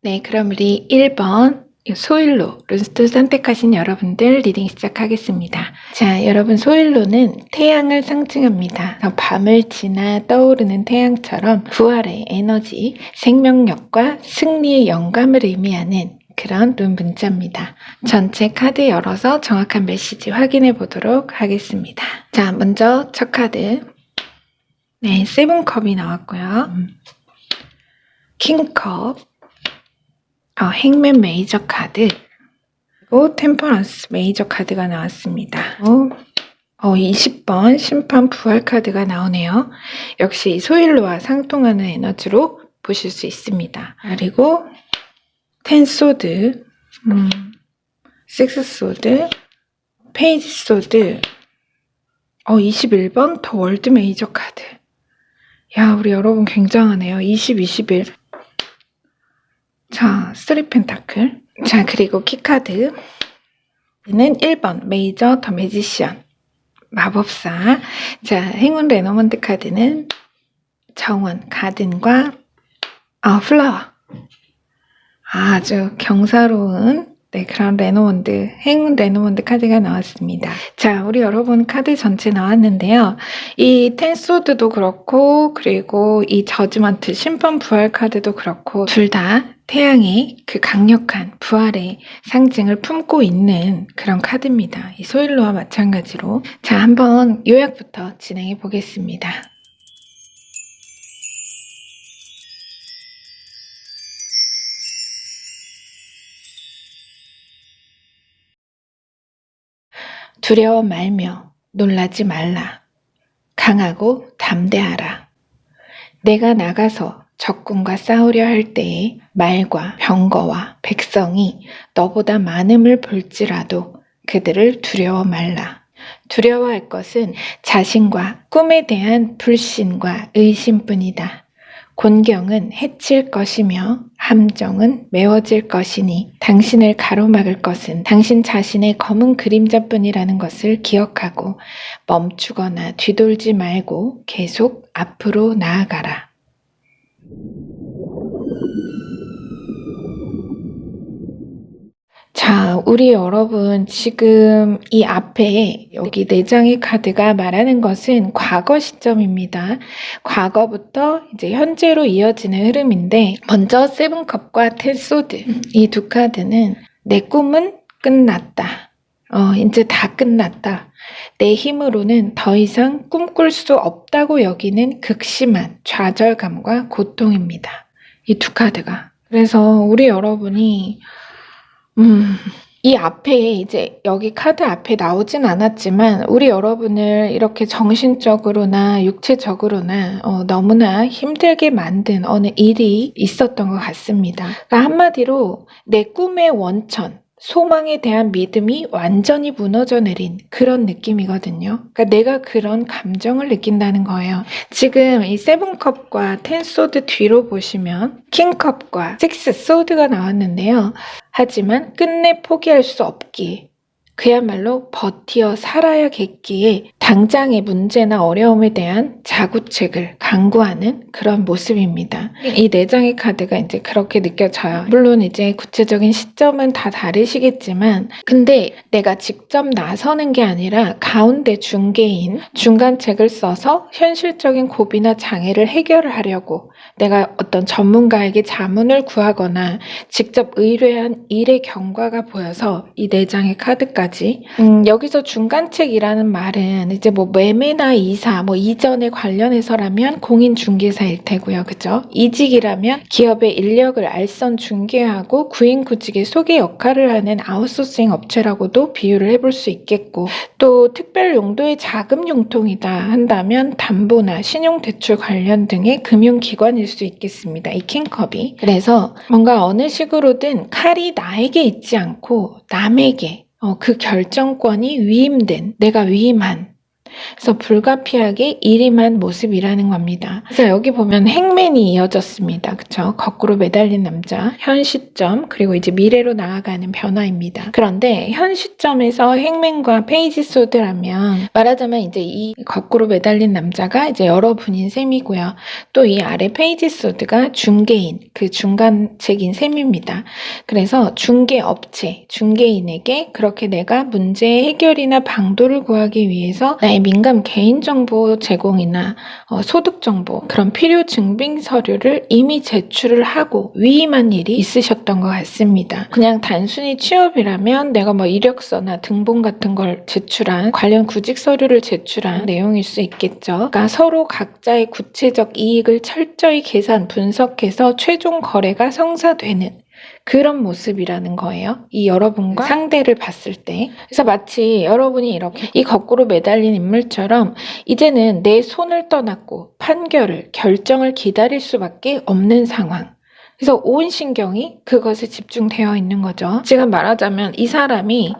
네, 그럼 우리 1번 소일로 룬스톤 선택하신 여러분들 리딩 시작하겠습니다. 자, 여러분 소일로는 태양을 상징합니다. 밤을 지나 떠오르는 태양처럼 부활의 에너지, 생명력과 승리의 영감을 의미하는 그런 룬 문자입니다. 전체 카드 열어서 정확한 메시지 확인해 보도록 하겠습니다. 자, 먼저 첫 카드. 네, 세븐컵이 나왔고요. 킹컵, 행맨 메이저 카드, 그리고 템퍼런스 메이저 카드가 나왔습니다. 20번 심판 부활 카드가 나오네요. 역시 소일로와 상통하는 에너지로 보실 수 있습니다. 그리고 10 소드, 6 소드, 페이지 소드, 21번 더 월드 메이저 카드. 야, 우리 여러분 굉장하네요. 20, 21. 자, 3 펜타클. 자, 그리고 키카드는 1번 메이저 더 매지션, 마법사. 자, 행운 레너먼드 카드는 정원, 가든과 플라워. 아주 경사로운 그런 레노먼드, 행운 레노먼드 카드가 나왔습니다. 자, 우리 여러분 카드 전체 나왔는데요. 이 텐소드도 그렇고, 그리고 이 저지먼트, 심판 부활 카드도 그렇고, 둘 다 태양의 그 강력한 부활의 상징을 품고 있는 그런 카드입니다. 이 소일로와 마찬가지로. 자, 한번 요약부터 진행해 보겠습니다. 두려워 말며 놀라지 말라. 강하고 담대하라. 내가 나가서 적군과 싸우려 할 때에 말과 병거와 백성이 너보다 많음을 볼지라도 그들을 두려워 말라. 두려워할 것은 자신과 꿈에 대한 불신과 의심뿐이다. 곤경은 해칠 것이며 함정은 메워질 것이니 당신을 가로막을 것은 당신 자신의 검은 그림자뿐이라는 것을 기억하고 멈추거나 뒤돌지 말고 계속 앞으로 나아가라. 자, 우리 여러분 지금 이 앞에 여기 4장의 카드가 말하는 것은 과거 시점입니다. 과거부터 이제 현재로 이어지는 흐름인데 먼저 세븐컵과 10 소드 이 두 카드는 내 꿈은 끝났다. 이제 다 끝났다. 내 힘으로는 더 이상 꿈꿀 수 없다고 여기는 극심한 좌절감과 고통입니다. 이 두 카드가. 그래서 우리 여러분이 이 앞에 이제 여기 카드 앞에 나오진 않았지만 우리 여러분을 이렇게 정신적으로나 육체적으로나 너무나 힘들게 만든 어느 일이 있었던 것 같습니다. 그러니까 한마디로 내 꿈의 원천, 소망에 대한 믿음이 완전히 무너져 내린 그런 느낌이거든요. 그러니까 내가 그런 감정을 느낀다는 거예요. 지금 이 세븐컵과 10 소드 뒤로 보시면 킹컵과 6 소드가 나왔는데요. 하지만 끝내 포기할 수 없기에 그야말로 버티어 살아야겠기에 당장의 문제나 어려움에 대한 자구책을 강구하는 그런 모습입니다. 이 4장의 카드가 이제 그렇게 느껴져요. 물론 이제 구체적인 시점은 다 다르시겠지만 근데 내가 직접 나서는 게 아니라 가운데 중개인, 중간책을 써서 현실적인 고비나 장애를 해결하려고 내가 어떤 전문가에게 자문을 구하거나 직접 의뢰한 일의 경과가 보여서 이 4장의 카드까지 여기서 중간책이라는 말은 이제 뭐 매매나 이사, 뭐 이전에 관련해서라면 공인중개사일 테고요. 그죠? 이직이라면 기업의 인력을 알선 중개하고 구인구직의 소개 역할을 하는 아웃소싱 업체라고도 비유를 해볼 수 있겠고 또 특별 용도의 자금 융통이다 한다면 담보나 신용대출 관련 등의 금융기관일 수 있겠습니다. 이 킹컵이. 그래서 뭔가 어느 식으로든 칼이 나에게 있지 않고 남에게 그 결정권이 위임된, 내가 위임한 그래서 불가피하게 일임한 모습이라는 겁니다. 그래서 여기 보면 행맨이 이어졌습니다. 그쵸? 거꾸로 매달린 남자, 현 시점, 그리고 이제 미래로 나아가는 변화입니다. 그런데 현 시점에서 행맨과 페이지 소드라면 말하자면 이제 이 거꾸로 매달린 남자가 이제 여러분인 셈이고요. 또 이 아래 페이지 소드가 중개인, 그 중간책인 셈입니다. 그래서 중개업체, 중개인에게 그렇게 내가 문제의 해결이나 방도를 구하기 위해서 나의 민감 개인정보 제공이나 소득정보, 그런 필요 증빙 서류를 이미 제출을 하고 위임한 일이 있으셨던 것 같습니다. 그냥 단순히 취업이라면 내가 뭐 이력서나 등본 같은 걸 제출한, 관련 구직 서류를 제출한 내용일 수 있겠죠. 그러니까 서로 각자의 구체적 이익을 철저히 계산, 분석해서 최종 거래가 성사되는 그런 모습이라는 거예요. 이 여러분과 상대를 봤을 때. 그래서 마치 여러분이 이렇게 이 거꾸로 매달린 인물처럼 이제는 내 손을 떠났고 판결을, 결정을 기다릴 수밖에 없는 상황. 그래서 온 신경이 그것에 집중되어 있는 거죠. 지금 말하자면 이 사람이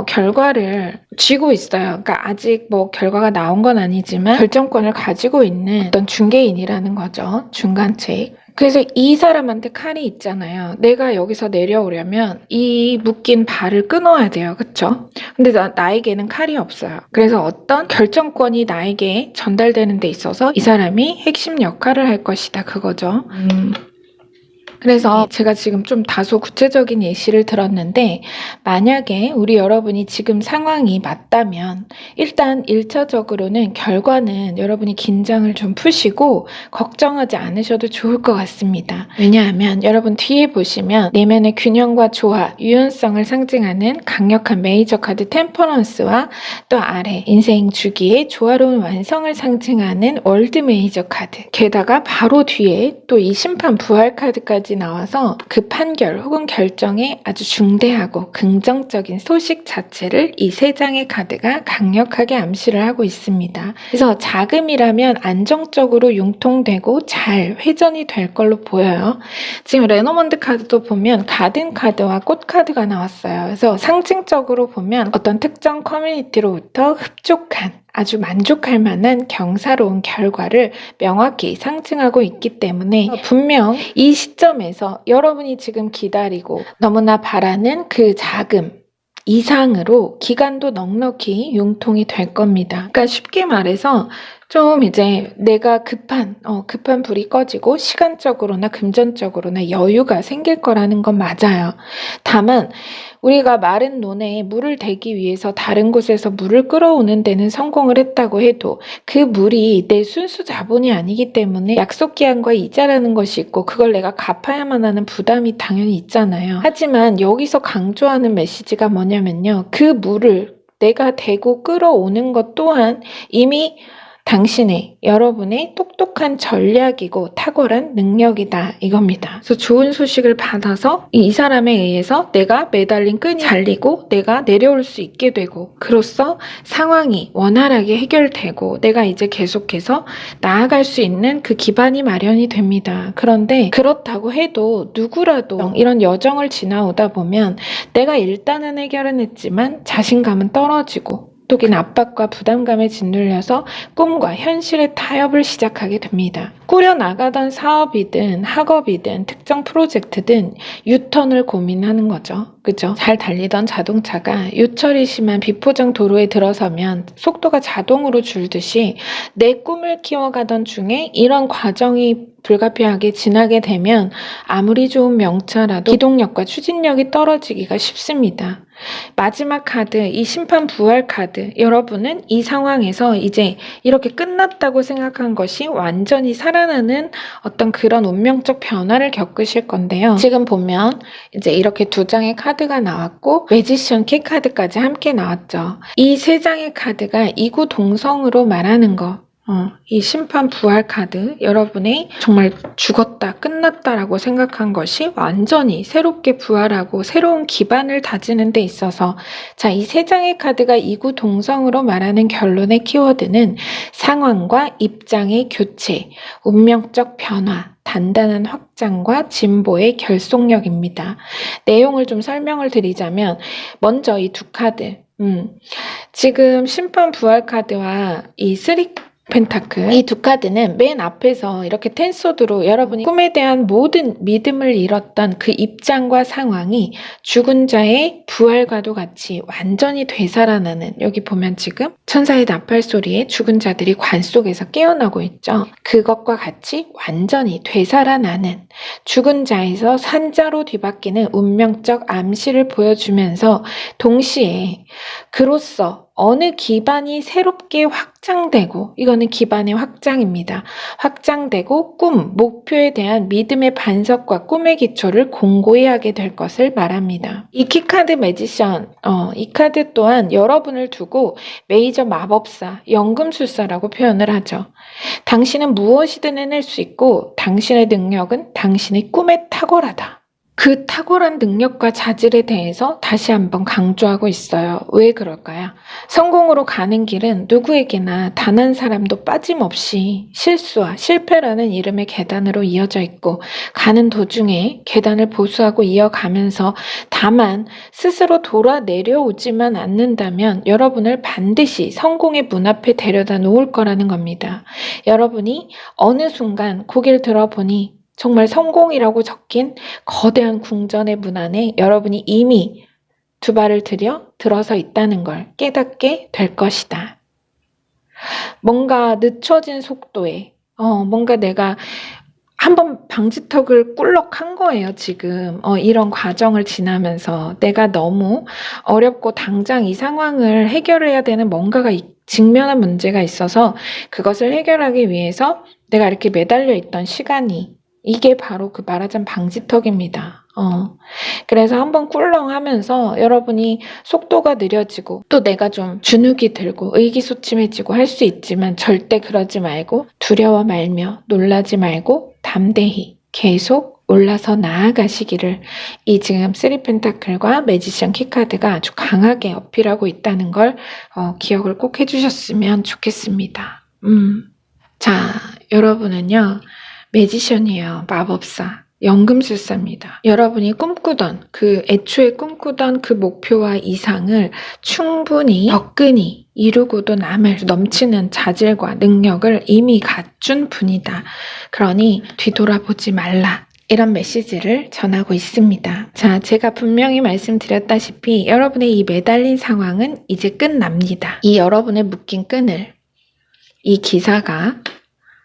결과를 쥐고 있어요. 그러니까 아직 뭐 결과가 나온 건 아니지만 결정권을 가지고 있는 어떤 중개인이라는 거죠. 중간책. 그래서 이 사람한테 칼이 있잖아요. 내가 여기서 내려오려면 이 묶인 발을 끊어야 돼요. 그쵸? 근데 나에게는 칼이 없어요. 그래서 어떤 결정권이 나에게 전달되는 데 있어서 이 사람이 핵심 역할을 할 것이다. 그거죠. 그래서 제가 지금 좀 다소 구체적인 예시를 들었는데 만약에 우리 여러분이 지금 상황이 맞다면 일단 1차적으로는 결과는 여러분이 긴장을 좀 푸시고 걱정하지 않으셔도 좋을 것 같습니다. 왜냐하면 여러분 뒤에 보시면 내면의 균형과 조화, 유연성을 상징하는 강력한 메이저 카드 템퍼런스와 또 아래 인생 주기의 조화로운 완성을 상징하는 월드 메이저 카드, 게다가 바로 뒤에 또 이 심판 부활 카드까지 나와서 그 판결 혹은 결정에 아주 중대하고 긍정적인 소식 자체를 이 세 장의 카드가 강력하게 암시를 하고 있습니다. 그래서 자금이라면 안정적으로 융통되고 잘 회전이 될 걸로 보여요. 지금 레노먼드 카드도 보면 가든 카드와 꽃 카드가 나왔어요. 그래서 상징적으로 보면 어떤 특정 커뮤니티로부터 흡족한, 아주 만족할 만한 경사로운 결과를 명확히 상징하고 있기 때문에 분명 이 시점에서 여러분이 지금 기다리고 너무나 바라는 그 자금 이상으로 기간도 넉넉히 융통이 될 겁니다. 그러니까 쉽게 말해서 좀 이제 내가 급한 불이 꺼지고 시간적으로나 금전적으로나 여유가 생길 거라는 건 맞아요. 다만 우리가 마른 논에 물을 대기 위해서 다른 곳에서 물을 끌어오는 데는 성공을 했다고 해도 그 물이 내 순수 자본이 아니기 때문에 약속 기한과 이자라는 것이 있고 그걸 내가 갚아야만 하는 부담이 당연히 있잖아요. 하지만 여기서 강조하는 메시지가 뭐냐면요. 그 물을 내가 대고 끌어오는 것 또한 이미 당신의, 여러분의 똑똑한 전략이고 탁월한 능력이다 이겁니다. 그래서 좋은 소식을 받아서 이 사람에 의해서 내가 매달린 끈이 잘리고 내가 내려올 수 있게 되고 그로써 상황이 원활하게 해결되고 내가 이제 계속해서 나아갈 수 있는 그 기반이 마련이 됩니다. 그런데 그렇다고 해도 누구라도 이런 여정을 지나오다 보면 내가 일단은 해결은 했지만 자신감은 떨어지고 또긴 압박과 부담감에 짓눌려서 꿈과 현실의 타협을 시작하게 됩니다. 꾸려나가던 사업이든 학업이든 특정 프로젝트든 유턴을 고민하는 거죠. 그죠? 잘 달리던 자동차가 유철이 심한 비포장 도로에 들어서면 속도가 자동으로 줄듯이 내 꿈을 키워가던 중에 이런 과정이 불가피하게 지나게 되면 아무리 좋은 명차라도 기동력과 추진력이 떨어지기가 쉽습니다. 마지막 카드, 이 심판 부활 카드, 여러분은 이 상황에서 이제 이렇게 끝났다고 생각한 것이 완전히 살아나는 어떤 그런 운명적 변화를 겪으실 건데요. 지금 보면 이제 이렇게 두 장의 카드가 나왔고 매지션 키 카드까지 함께 나왔죠. 이 세 장의 카드가 이구동성으로 말하는 것, 이 심판 부활 카드, 여러분이 정말 죽었다, 끝났다라고 생각한 것이 완전히 새롭게 부활하고 새로운 기반을 다지는 데 있어서 자, 이 세 장의 카드가 이구동성으로 말하는 결론의 키워드는 상황과 입장의 교체, 운명적 변화, 단단한 확장과 진보의 결속력입니다. 내용을 좀 설명을 드리자면 먼저 이 두 카드, 지금 심판 부활 카드와 이 쓰리 펜타클 이 두 카드는 맨 앞에서 이렇게 텐소드로 여러분이 꿈에 대한 모든 믿음을 잃었던 그 입장과 상황이 죽은 자의 부활과도 같이 완전히 되살아나는, 여기 보면 지금 천사의 나팔 소리에 죽은 자들이 관 속에서 깨어나고 있죠. 그것과 같이 완전히 되살아나는, 죽은 자에서 산자로 뒤바뀌는 운명적 암시를 보여주면서 동시에 그로써 어느 기반이 새롭게 확장되고, 이거는 기반의 확장입니다. 확장되고 꿈, 목표에 대한 믿음의 반석과 꿈의 기초를 공고히 하게 될 것을 말합니다. 이 키카드 매지션, 이 카드 또한 여러분을 두고 메이저 마법사, 연금술사라고 표현을 하죠. 당신은 무엇이든 해낼 수 있고 당신의 능력은 당신의 꿈에 탁월하다. 그 탁월한 능력과 자질에 대해서 다시 한번 강조하고 있어요. 왜 그럴까요? 성공으로 가는 길은 누구에게나 단 한 사람도 빠짐없이 실수와 실패라는 이름의 계단으로 이어져 있고, 가는 도중에 계단을 보수하고 이어가면서 다만 스스로 돌아 내려오지만 않는다면 여러분을 반드시 성공의 문 앞에 데려다 놓을 거라는 겁니다. 여러분이 어느 순간 고개를 들어보니 정말 성공이라고 적힌 거대한 궁전의 문 안에 여러분이 이미 두 발을 들어서 있다는 걸 깨닫게 될 것이다. 뭔가 늦춰진 속도에, 뭔가 내가 한번 방지턱을 꿀럭한 거예요, 지금. 이런 과정을 지나면서 내가 너무 어렵고 당장 이 상황을 해결해야 되는 뭔가가 직면한 문제가 있어서 그것을 해결하기 위해서 내가 이렇게 매달려 있던 시간이, 이게 바로 그 말하자면 방지턱입니다. 그래서 한번 꿀렁하면서 여러분이 속도가 느려지고 또 내가 좀 주눅이 들고 의기소침해지고 할 수 있지만 절대 그러지 말고 두려워 말며 놀라지 말고 담대히 계속 올라서 나아가시기를, 이 지금 쓰리 펜타클과 매지션 키카드가 아주 강하게 어필하고 있다는 걸 기억을 꼭 해주셨으면 좋겠습니다. 자, 여러분은요 매지션이에요. 마법사, 연금술사입니다. 여러분이 애초에 꿈꾸던 그 목표와 이상을 충분히 덕근히 이루고도 남을 넘치는 자질과 능력을 이미 갖춘 분이다. 그러니 뒤돌아보지 말라. 이런 메시지를 전하고 있습니다. 자, 제가 분명히 말씀드렸다시피 여러분의 이 매달린 상황은 이제 끝납니다. 이 여러분의 묶인 끈을 이 기사가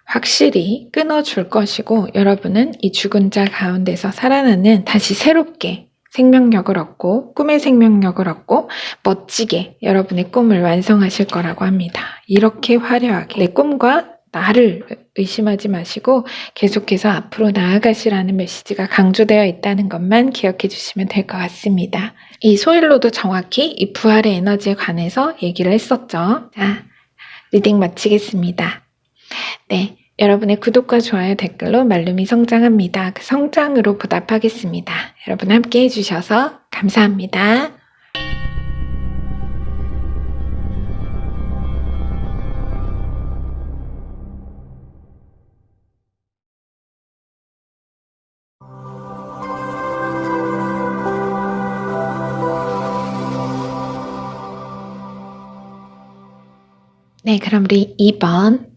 확실히 끊어줄 것이고, 여러분은 이 죽은 자 가운데서 살아나는, 다시 새롭게 생명력을 얻고 꿈의 생명력을 얻고 멋지게 여러분의 꿈을 완성하실 거라고 합니다. 이렇게 화려하게 내 꿈과 나를 의심하지 마시고 계속해서 앞으로 나아가시라는 메시지가 강조되어 있다는 것만 기억해 주시면 될 것 같습니다. 이 소일로도 정확히 이 부활의 에너지에 관해서 얘기를 했었죠. 자, 리딩 마치겠습니다. 네, 여러분의 구독과 좋아요, 댓글로 말룸이 성장합니다. 그 성장으로 보답하겠습니다. 여러분 함께 해주셔서 감사합니다. 네, 그럼 우리 2번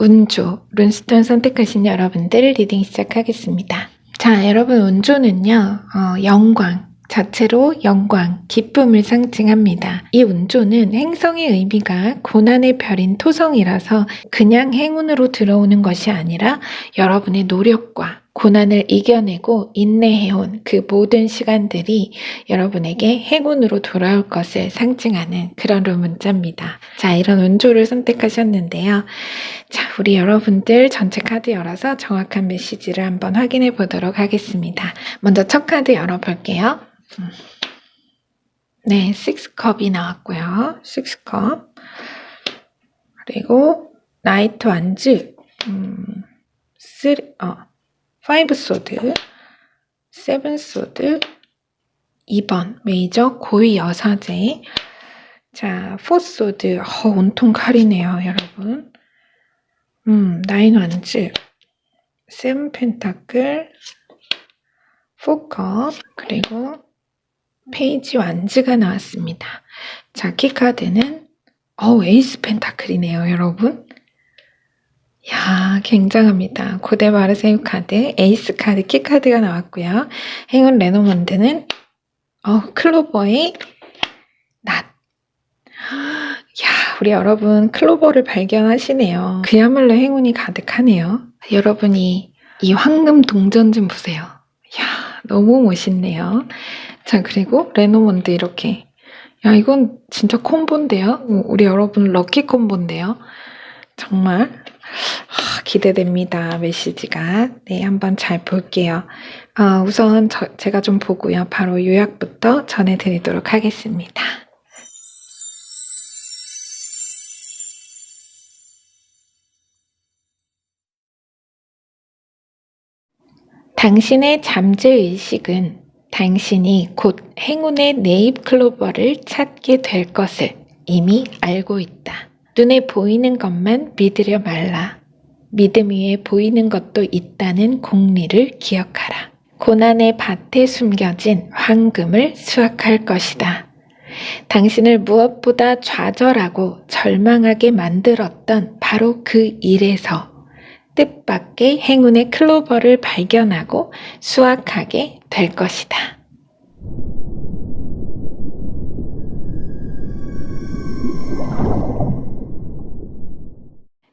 운조, 룬스톤 선택하신 여러분들 리딩 시작하겠습니다. 자, 여러분 운조는요, 영광, 자체로 영광, 기쁨을 상징합니다. 이 운조는 행성의 의미가 고난의 별인 토성이라서 그냥 행운으로 들어오는 것이 아니라 여러분의 노력과 고난을 이겨내고 인내해온 그 모든 시간들이 여러분에게 행운으로 돌아올 것을 상징하는 그런 문자입니다. 자, 이런 운조를 선택하셨는데요. 자, 우리 여러분들 전체 카드 열어서 정확한 메시지를 한번 확인해 보도록 하겠습니다. 먼저 첫 카드 열어볼게요. 네, 6컵이 나왔고요. 6컵. 그리고 나이트 완즈, 5 소드, 7 소드, 2번 메이저 고위 여사제. 자, 4 소드, 온통 칼이네요, 여러분. 9 완즈, 7 펜타클, 4컵, 그리고 페이지 완즈가 나왔습니다. 자, 키카드는 에이스 펜타클이네요, 여러분. 야, 굉장합니다. 고대 마르세유 카드, 에이스 카드, 키카드가 나왔고요. 행운 레노먼드는 클로버의 낫. 야, 우리 여러분 클로버를 발견하시네요. 그야말로 행운이 가득하네요. 여러분이 이 황금 동전 좀 보세요. 야, 너무 멋있네요. 자, 그리고 레노먼드 이렇게. 야, 이건 진짜 콤보인데요. 우리 여러분 럭키 콤보인데요. 정말 기대됩니다. 메시지가. 네, 한번 잘 볼게요. 우선 제가 좀 보고요. 바로 요약부터 전해드리도록 하겠습니다. 당신의 잠재의식은 당신이 곧 행운의 네잎 클로버를 찾게 될 것을 이미 알고 있다. 눈에 보이는 것만 믿으려 말라. 믿음 위에 보이는 것도 있다는 공리를 기억하라. 고난의 밭에 숨겨진 황금을 수확할 것이다. 당신을 무엇보다 좌절하고 절망하게 만들었던 바로 그 일에서 뜻밖의 행운의 클로버를 발견하고 수확하게 될 것이다.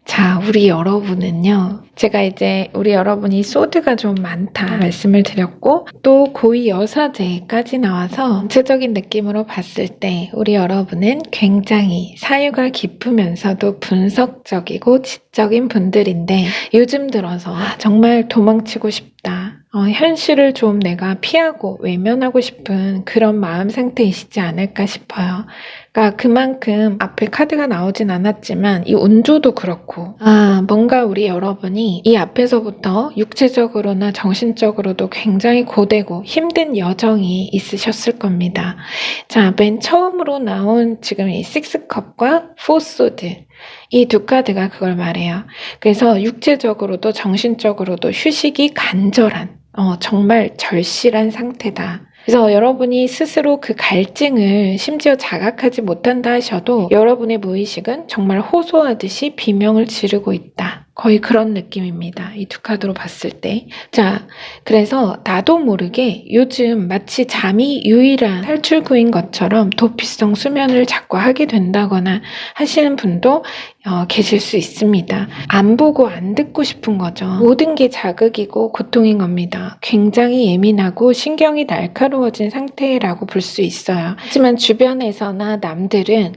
자, 우리 여러분은요. 제가 이제 우리 여러분이 소드가 좀 많다 말씀을 드렸고 또 고위 여사제까지 나와서 전체적인 느낌으로 봤을 때 우리 여러분은 굉장히 사유가 깊으면서도 분석적이고 지적인 분들인데 요즘 들어서 정말 도망치고 싶다. 현실을 좀 내가 피하고 외면하고 싶은 그런 마음 상태이시지 않을까 싶어요. 그러니까 그만큼 앞에 카드가 나오진 않았지만 이 운조도 그렇고 뭔가 우리 여러분이 이 앞에서부터 육체적으로나 정신적으로도 굉장히 고되고 힘든 여정이 있으셨을 겁니다. 자, 맨 처음으로 나온 지금 이 식스컵과 포소드 이 두 카드가 그걸 말해요. 그래서 육체적으로도 정신적으로도 휴식이 간절한 정말 절실한 상태다. 그래서 여러분이 스스로 그 갈증을 심지어 자각하지 못한다 하셔도 여러분의 무의식은 정말 호소하듯이 비명을 지르고 있다. 거의 그런 느낌입니다. 이 두 카드로 봤을 때. 자, 그래서 나도 모르게 요즘 마치 잠이 유일한 탈출구인 것처럼 도피성 수면을 자꾸 하게 된다거나 하시는 분도 계실 수 있습니다. 안 보고 안 듣고 싶은 거죠. 모든 게 자극이고 고통인 겁니다. 굉장히 예민하고 신경이 날카로워진 상태라고 볼 수 있어요. 하지만 주변에서나 남들은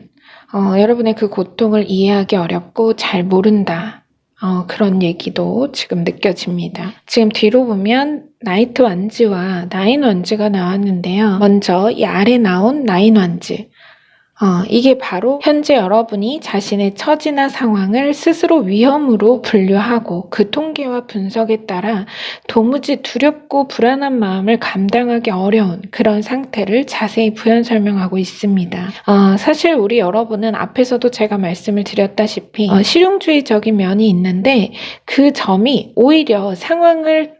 여러분의 그 고통을 이해하기 어렵고 잘 모른다. 그런 얘기도 지금 느껴집니다. 지금 뒤로 보면 나이트 완즈와 나인 완즈가 나왔는데요. 먼저 이 아래 나온 나인 완즈. 이게 바로 현재 여러분이 자신의 처지나 상황을 스스로 위험으로 분류하고 그 통계와 분석에 따라 도무지 두렵고 불안한 마음을 감당하기 어려운 그런 상태를 자세히 부연 설명하고 있습니다. 사실 우리 여러분은 앞에서도 제가 말씀을 드렸다시피 실용주의적인 면이 있는데 그 점이 오히려 상황을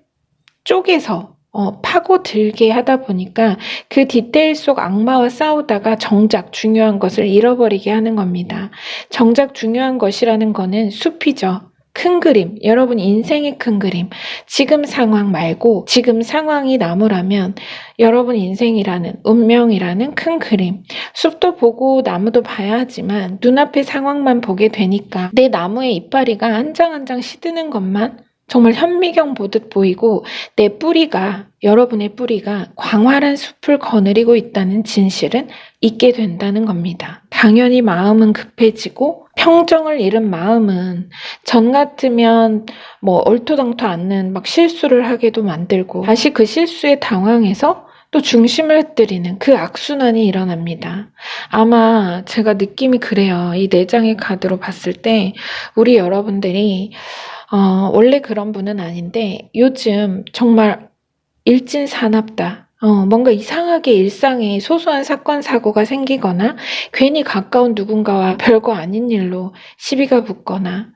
쪼개서 파고들게 하다 보니까 그 디테일 속 악마와 싸우다가 정작 중요한 것을 잃어버리게 하는 겁니다. 정작 중요한 것이라는 거는 숲이죠. 큰 그림, 여러분 인생의 큰 그림. 지금 상황 말고 지금 상황이 나무라면 여러분 인생이라는 운명이라는 큰 그림. 숲도 보고 나무도 봐야 하지만 눈앞의 상황만 보게 되니까 내 나무의 이파리가 한 장 한 장 시드는 것만 정말 현미경 보듯 보이고 내 뿌리가 여러분의 뿌리가 광활한 숲을 거느리고 있다는 진실은 잊게 된다는 겁니다. 당연히 마음은 급해지고 평정을 잃은 마음은 전 같으면 얼토당토 않는 막 실수를 하게도 만들고 다시 그 실수에 당황해서 또 중심을 흩뜨리는 그 악순환이 일어납니다. 아마 제가 느낌이 그래요. 이 4장의 카드로 봤을 때 우리 여러분들이 원래 그런 분은 아닌데 요즘 정말 일진사납다. 뭔가 이상하게 일상에 소소한 사건 사고가 생기거나 괜히 가까운 누군가와 별거 아닌 일로 시비가 붙거나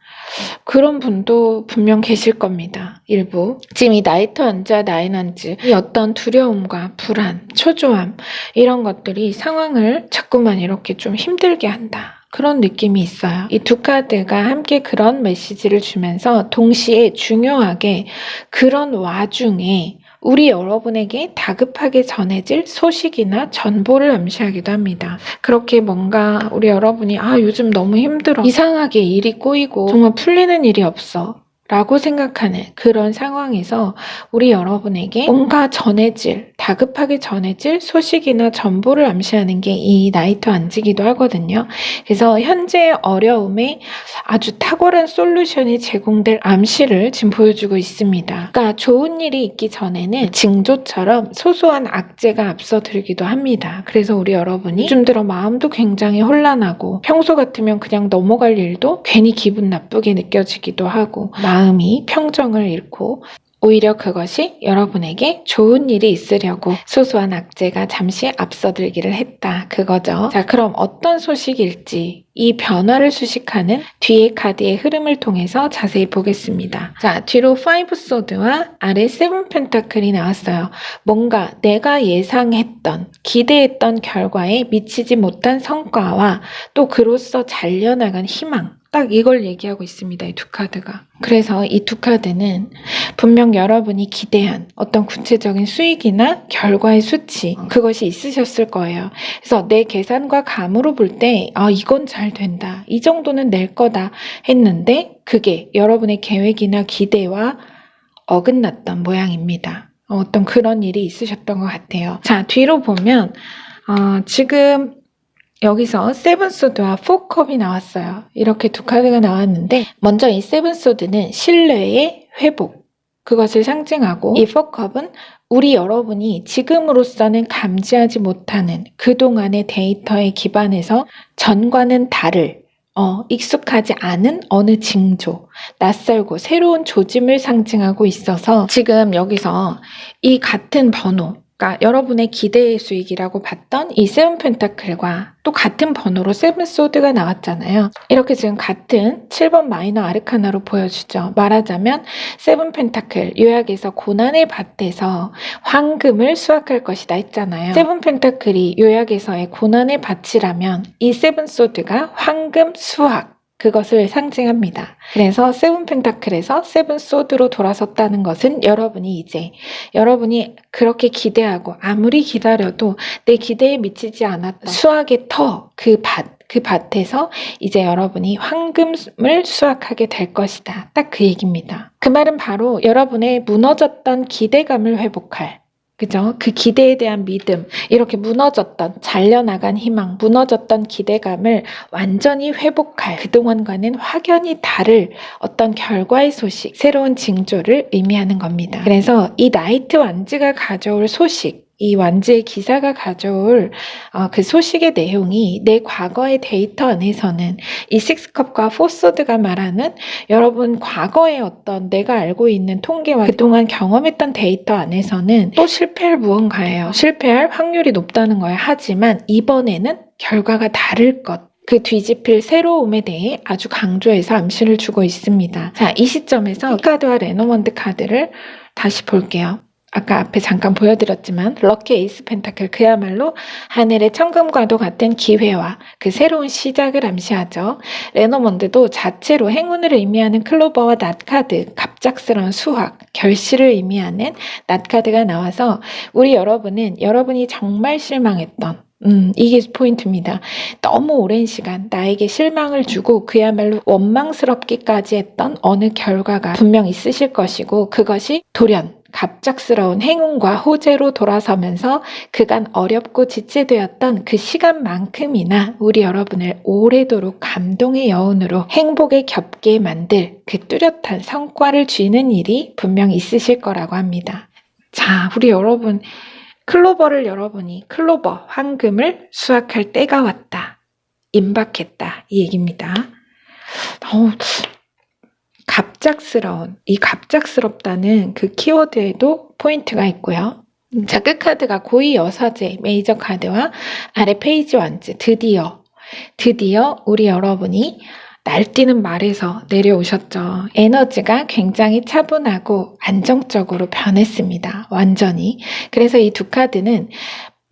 그런 분도 분명 계실 겁니다. 일부. 지금 이 나이트 완즈와 나인 완즈, 이 어떤 두려움과 불안, 초조함 이런 것들이 상황을 자꾸만 이렇게 좀 힘들게 한다. 그런 느낌이 있어요. 이 두 카드가 함께 그런 메시지를 주면서 동시에 중요하게 그런 와중에 우리 여러분에게 다급하게 전해질 소식이나 정보를 암시하기도 합니다. 그렇게 뭔가 우리 여러분이 요즘 너무 힘들어. 이상하게 일이 꼬이고 정말 풀리는 일이 없어. 라고 생각하는 그런 상황에서 우리 여러분에게 뭔가 다급하게 전해질 소식이나 정보를 암시하는 게 이 나이트 완즈이기도 하거든요. 그래서 현재의 어려움에 아주 탁월한 솔루션이 제공될 암시를 지금 보여주고 있습니다. 그러니까 좋은 일이 있기 전에는 징조처럼 소소한 악재가 앞서들기도 합니다. 그래서 우리 여러분이 요즘 들어 마음도 굉장히 혼란하고 평소 같으면 그냥 넘어갈 일도 괜히 기분 나쁘게 느껴지기도 하고 마음이 평정을 잃고 오히려 그것이 여러분에게 좋은 일이 있으려고 소소한 악재가 잠시 앞서들기를 했다. 그거죠. 자, 그럼 어떤 소식일지 이 변화를 수식하는 뒤의 카드의 흐름을 통해서 자세히 보겠습니다. 자, 뒤로 5 소드와 아래 7 펜타클이 나왔어요. 뭔가 내가 예상했던, 기대했던 결과에 미치지 못한 성과와 또 그로써 잘려나간 희망, 딱 이걸 얘기하고 있습니다. 이 두 카드가. 그래서 이 두 카드는 분명 여러분이 기대한 어떤 구체적인 수익이나 결과의 수치, 그것이 있으셨을 거예요. 그래서 내 계산과 감으로 볼 때 이건 잘 된다. 이 정도는 낼 거다 했는데 그게 여러분의 계획이나 기대와 어긋났던 모양입니다. 어떤 그런 일이 있으셨던 것 같아요. 자, 뒤로 보면 지금 여기서 세븐소드와 4컵이 나왔어요. 이렇게 두 카드가 나왔는데 먼저 이 세븐소드는 신뢰의 회복, 그것을 상징하고 이 4컵은 우리 여러분이 지금으로서는 감지하지 못하는 그동안의 데이터에 기반해서 전과는 다를 익숙하지 않은 어느 징조, 낯설고 새로운 조짐을 상징하고 있어서 지금 여기서 이 같은 번호, 그러니까 여러분의 기대의 수익이라고 봤던 이 세븐 펜타클과 또 같은 번호로 세븐 소드가 나왔잖아요. 이렇게 지금 같은 7번 마이너 아르카나로 보여주죠. 말하자면 세븐 펜타클, 요약해서 고난의 밭에서 황금을 수확할 것이다 했잖아요. 세븐 펜타클이 요약에서의 고난의 밭이라면 이 세븐 소드가 황금 수확, 그것을 상징합니다. 그래서 세븐 펜타클에서 세븐 소드로 돌아섰다는 것은 여러분이 그렇게 기대하고 아무리 기다려도 내 기대에 미치지 않았던 수확의 터, 그 밭에서 이제 여러분이 황금을 수확하게 될 것이다. 딱 그 얘기입니다. 그 말은 바로 여러분의 무너졌던 기대감을 회복할, 그죠? 그 기대에 대한 믿음, 이렇게 무너졌던, 잘려나간 희망, 무너졌던 기대감을 완전히 회복할, 그동안과는 확연히 다를 어떤 결과의 소식, 새로운 징조를 의미하는 겁니다. 그래서 이 나이트 완즈가 가져올 소식, 이 완즈의 기사가 가져올 그 소식의 내용이 내 과거의 데이터 안에서는 이 6컵과 4소드가 말하는 여러분 과거의 어떤 내가 알고 있는 통계와 그동안 경험했던 데이터 안에서는 또 실패할 무언가예요. 실패할 확률이 높다는 거예요. 하지만 이번에는 결과가 다를 것. 그 뒤집힐 새로움에 대해 아주 강조해서 암시를 주고 있습니다. 자, 이 시점에서 이 카드와 레노먼드 카드를 다시 볼게요. 아까 앞에 잠깐 보여드렸지만 럭키 에이스 펜타클, 그야말로 하늘의 천금과도 같은 기회와 그 새로운 시작을 암시하죠. 레노먼드도 자체로 행운을 의미하는 클로버와 낫 카드, 갑작스러운 수확, 결실을 의미하는 낫 카드가 나와서 우리 여러분이 정말 실망했던, 이게 포인트입니다. 너무 오랜 시간 나에게 실망을 주고 그야말로 원망스럽기까지 했던 어느 결과가 분명 있으실 것이고, 그것이 돌연 갑작스러운 행운과 호재로 돌아서면서 그간 어렵고 지체되었던 그 시간만큼이나 우리 여러분을 오래도록 감동의 여운으로 행복에 겹게 만들 그 뚜렷한 성과를 쥐는 일이 분명 있으실 거라고 합니다. 자, 우리 여러분, 여러분이 클로버, 황금을 수확할 때가 왔다, 임박했다, 이 얘기입니다. 이 갑작스럽다는 그 키워드에도 포인트가 있고요. 자, 끝카드가 고위 여사제 메이저 카드와 아래 페이지 완즈, 드디어 우리 여러분이 날뛰는 말에서 내려오셨죠. 에너지가 굉장히 차분하고 안정적으로 변했습니다. 완전히. 그래서 이 두 카드는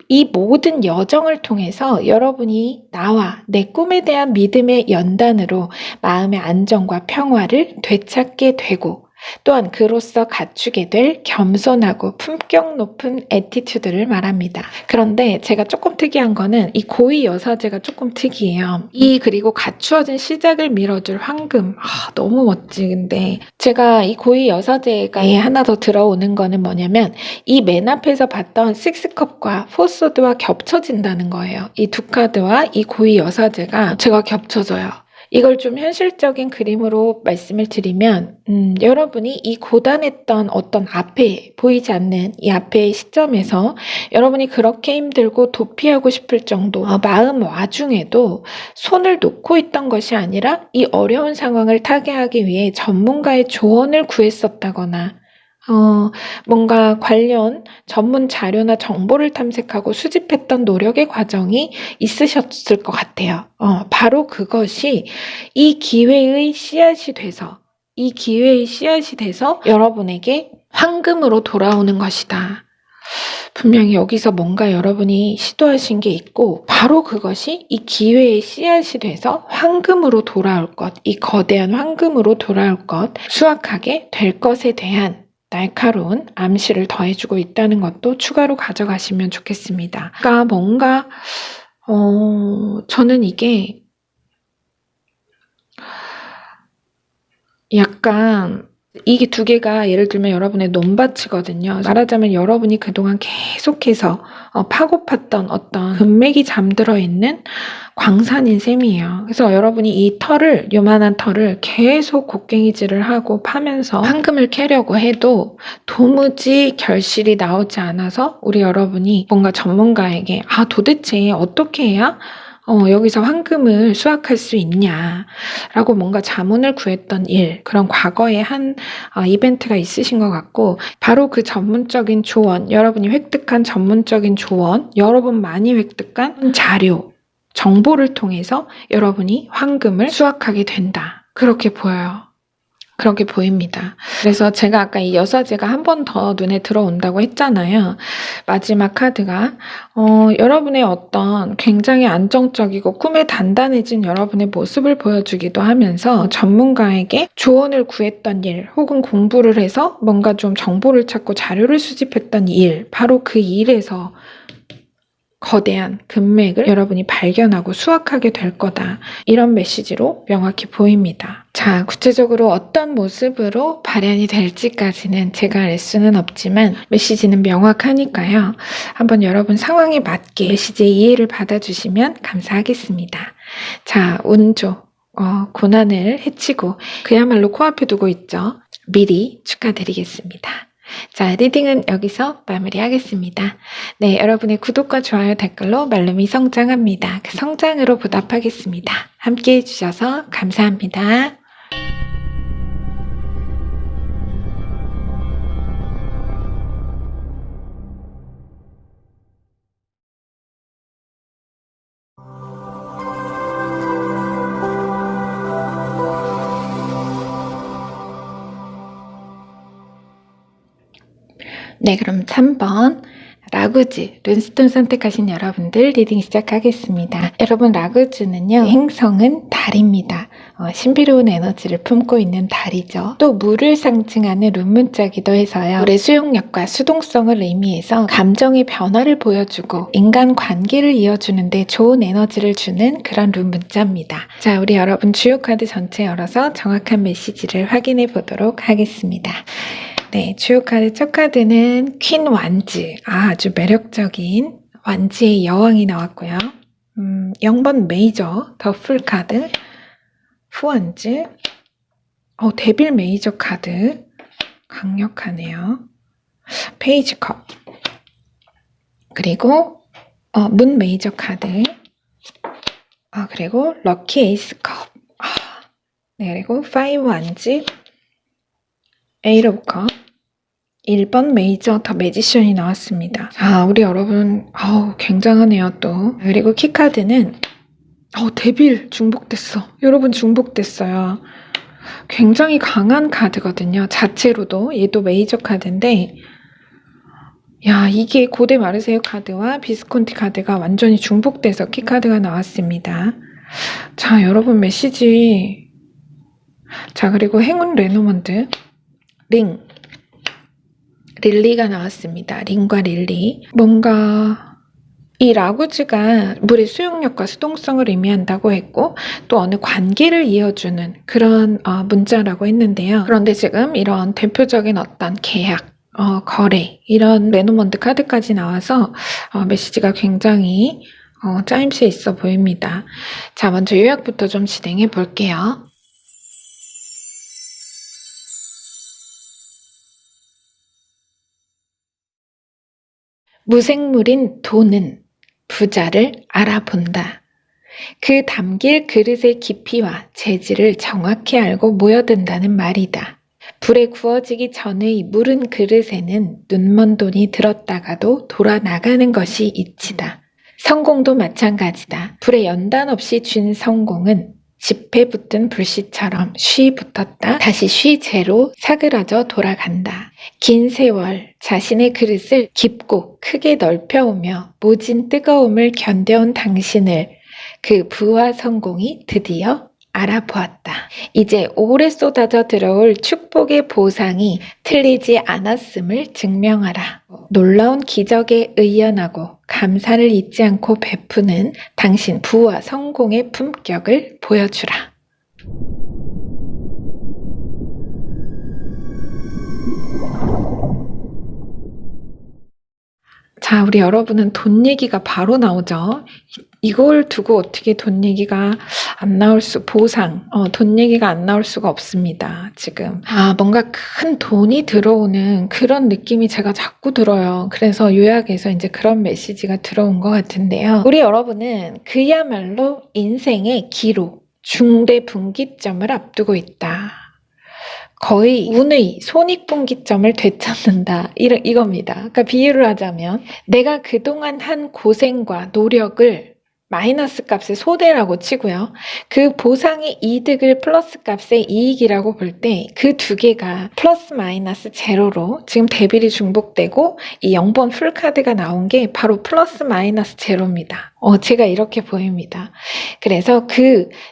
이 모든 여정을 통해서 여러분이 나와 내 꿈에 대한 믿음의 연단으로 마음의 안정과 평화를 되찾게 되고 또한 그로써 갖추게 될 겸손하고 품격 높은 애티튜드를 말합니다. 그런데 제가 조금 특이한 거는 이 고위 여사제가 조금 특이해요. 그리고 갖추어진 시작을 밀어줄 황금. 너무 멋지근데 제가 이 고위 여사제가 하나 더 들어오는 거는 뭐냐면 이 맨 앞에서 봤던 식스컵과 포소드와 겹쳐진다는 거예요. 이 두 카드와 이 고위 여사제가 제가 겹쳐져요. 이걸 좀 현실적인 그림으로 말씀을 드리면 여러분이 이 고단했던 어떤 앞에 보이지 않는 이 앞의 시점에서 여러분이 그렇게 힘들고 도피하고 싶을 정도 마음 와중에도 손을 놓고 있던 것이 아니라 이 어려운 상황을 타개하기 위해 전문가의 조언을 구했었다거나 뭔가 관련 전문 자료나 정보를 탐색하고 수집했던 노력의 과정이 있으셨을 것 같아요. 바로 그것이 이 기회의 씨앗이 돼서 여러분에게 황금으로 돌아오는 것이다. 분명히 여기서 뭔가 여러분이 시도하신 게 있고 바로 그것이 이 기회의 씨앗이 돼서 황금으로 돌아올 것, 이 거대한 황금으로 돌아올 것, 수확하게 될 것에 대한 날카로운 암시를 더해주고 있다는 것도 추가로 가져가시면 좋겠습니다. 그러니까 뭔가 저는 이게 약간 이게 두 개가 예를 들면 여러분의 논밭이거든요. 말하자면 여러분이 그동안 계속해서 파고 팠던 어떤 금맥이 잠들어 있는 광산인 셈이에요. 그래서 여러분이 이 요만한 털을 계속 곡괭이질을 하고 파면서 황금을 캐려고 해도 도무지 결실이 나오지 않아서 우리 여러분이 뭔가 전문가에게 도대체 어떻게 해야 여기서 황금을 수확할 수 있냐라고 뭔가 자문을 구했던 그런 과거의 한 이벤트가 있으신 것 같고 바로 그 전문적인 조언, 여러분이 획득한 전문적인 조언, 여러분 많이 획득한 자료, 정보를 통해서 여러분이 황금을 수확하게 된다. 그렇게 보여요. 그렇게 보입니다. 그래서 제가 아까 이 여사제가 한 번 더 눈에 들어온다고 했잖아요. 마지막 카드가 여러분의 어떤 굉장히 안정적이고 꿈에 단단해진 여러분의 모습을 보여주기도 하면서 전문가에게 조언을 구했던 일 혹은 공부를 해서 뭔가 좀 정보를 찾고 자료를 수집했던 일, 바로 그 일에서 거대한 금맥을 여러분이 발견하고 수확하게 될 거다. 이런 메시지로 명확히 보입니다. 자, 구체적으로 어떤 모습으로 발현이 될지까지는 제가 알 수는 없지만 메시지는 명확하니까요. 한번 여러분 상황에 맞게 메시지의 이해를 받아주시면 감사하겠습니다. 자, 운조. 고난을 헤치고 그야말로 코앞에 두고 있죠. 미리 축하드리겠습니다. 자, 리딩은 여기서 마무리하겠습니다. 네, 여러분의 구독과 좋아요, 댓글로 말름이 성장합니다. 그 성장으로 보답하겠습니다. 함께 해주셔서 감사합니다. 네, 그럼 3번 라구즈, 룬스톤 선택하신 여러분들 리딩 시작하겠습니다. 여러분, 라구즈는요, 행성은 달입니다. 신비로운 에너지를 품고 있는 달이죠. 또 물을 상징하는 룬 문자기도 해서요. 물의 수용력과 수동성을 의미해서 감정의 변화를 보여주고 인간 관계를 이어주는데 좋은 에너지를 주는 그런 룬 문자입니다. 자, 우리 여러분 주요 카드 전체 열어서 정확한 메시지를 확인해 보도록 하겠습니다. 네, 주요 카드 첫 카드는 퀸 완즈. 아주 매력적인 완즈의 여왕이 나왔고요. 0번 메이저, 더 풀 카드, 후완즈, 데빌 메이저 카드, 강력하네요. 페이지 컵, 그리고 문 메이저 카드, 그리고 럭키 에이스 컵, 네, 그리고 파이브 완즈, 에이트 오브 컵, 1번 메이저 더 매지션이 나왔습니다. 우리 여러분 굉장하네요 또. 그리고 키카드는 데빌 중복됐어. 여러분 중복됐어요. 굉장히 강한 카드거든요. 자체로도. 얘도 메이저 카드인데 야, 이게 고대 마르세유 카드와 비스콘티 카드가 완전히 중복돼서 키카드가 나왔습니다. 자, 여러분 메시지. 자, 그리고 행운 레노먼드. 릴리가 나왔습니다. 링과 릴리. 뭔가 이 라구즈가 물의 수용력과 수동성을 의미한다고 했고 또 어느 관계를 이어주는 그런 문자라고 했는데요. 그런데 지금 이런 대표적인 어떤 계약, 거래 이런 레노먼드 카드까지 나와서 메시지가 굉장히 짜임새 있어 보입니다. 자, 먼저 요약부터 좀 진행해 볼게요. 무생물인 돈은 부자를 알아본다. 그 담길 그릇의 깊이와 재질을 정확히 알고 모여든다는 말이다. 불에 구워지기 전의 물은 그릇에는 눈먼 돈이 들었다가도 돌아 나가는 것이 이치다. 성공도 마찬가지다. 불에 연단 없이 쥔 성공은 집에 붙은 불씨처럼 쉬 붙었다 다시 쉬 제로 사그라져 돌아간다. 긴 세월 자신의 그릇을 깊고 크게 넓혀오며 모진 뜨거움을 견뎌온 당신을 그 부와 성공이 드디어 알아보았다. 이제 오래 쏟아져 들어올 축복의 보상이 틀리지 않았음을 증명하라. 놀라운 기적에 의연하고 감사를 잊지 않고 베푸는 당신 부와 성공의 품격을 보여주라. 자, 우리 여러분은 돈 얘기가 바로 나오죠. 이걸 두고 어떻게 돈 얘기가 안 나올 돈 얘기가 안 나올 수가 없습니다. 지금. 뭔가 큰 돈이 들어오는 그런 느낌이 제가 자꾸 들어요. 그래서 요약해서 이제 그런 메시지가 들어온 것 같은데요. 우리 여러분은 그야말로 인생의 기로, 중대 분기점을 앞두고 있다. 거의 운의 손익분기점을 되찾는다. 이겁니다. 그러니까 비유를 하자면 내가 그동안 한 고생과 노력을 마이너스 값의 소대라고 치고요. 그 보상의 이득을 플러스 값의 이익이라고 볼 때 그 두 개가 플러스 마이너스 제로로 지금 데빌이 중복되고 이 0번 풀카드가 나온 게 바로 플러스 마이너스 제로입니다. 제가 이렇게 보입니다. 그래서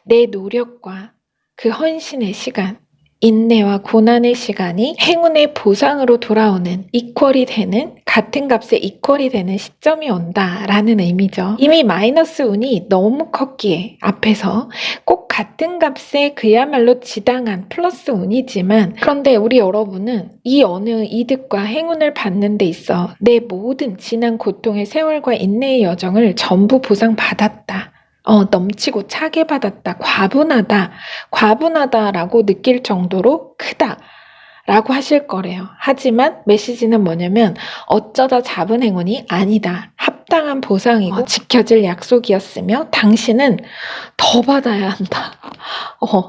내 노력과 그 헌신의 시간, 인내와 고난의 시간이 행운의 보상으로 돌아오는 이퀄이 되는 같은 값에 이퀄이 되는 시점이 온다라는 의미죠. 이미 마이너스 운이 너무 컸기에 앞에서 꼭 같은 값에 그야말로 지당한 플러스 운이지만 그런데 우리 여러분은 이 어느 이득과 행운을 받는 데 있어 내 모든 지난 고통의 세월과 인내의 여정을 전부 보상받았다. 넘치고 차게 받았다. 과분하다라고 느낄 정도로 크다라고 하실 거래요. 하지만 메시지는 뭐냐면 어쩌다 잡은 행운이 아니다. 합당한 보상이고 지켜질 약속이었으며 당신은 더 받아야 한다.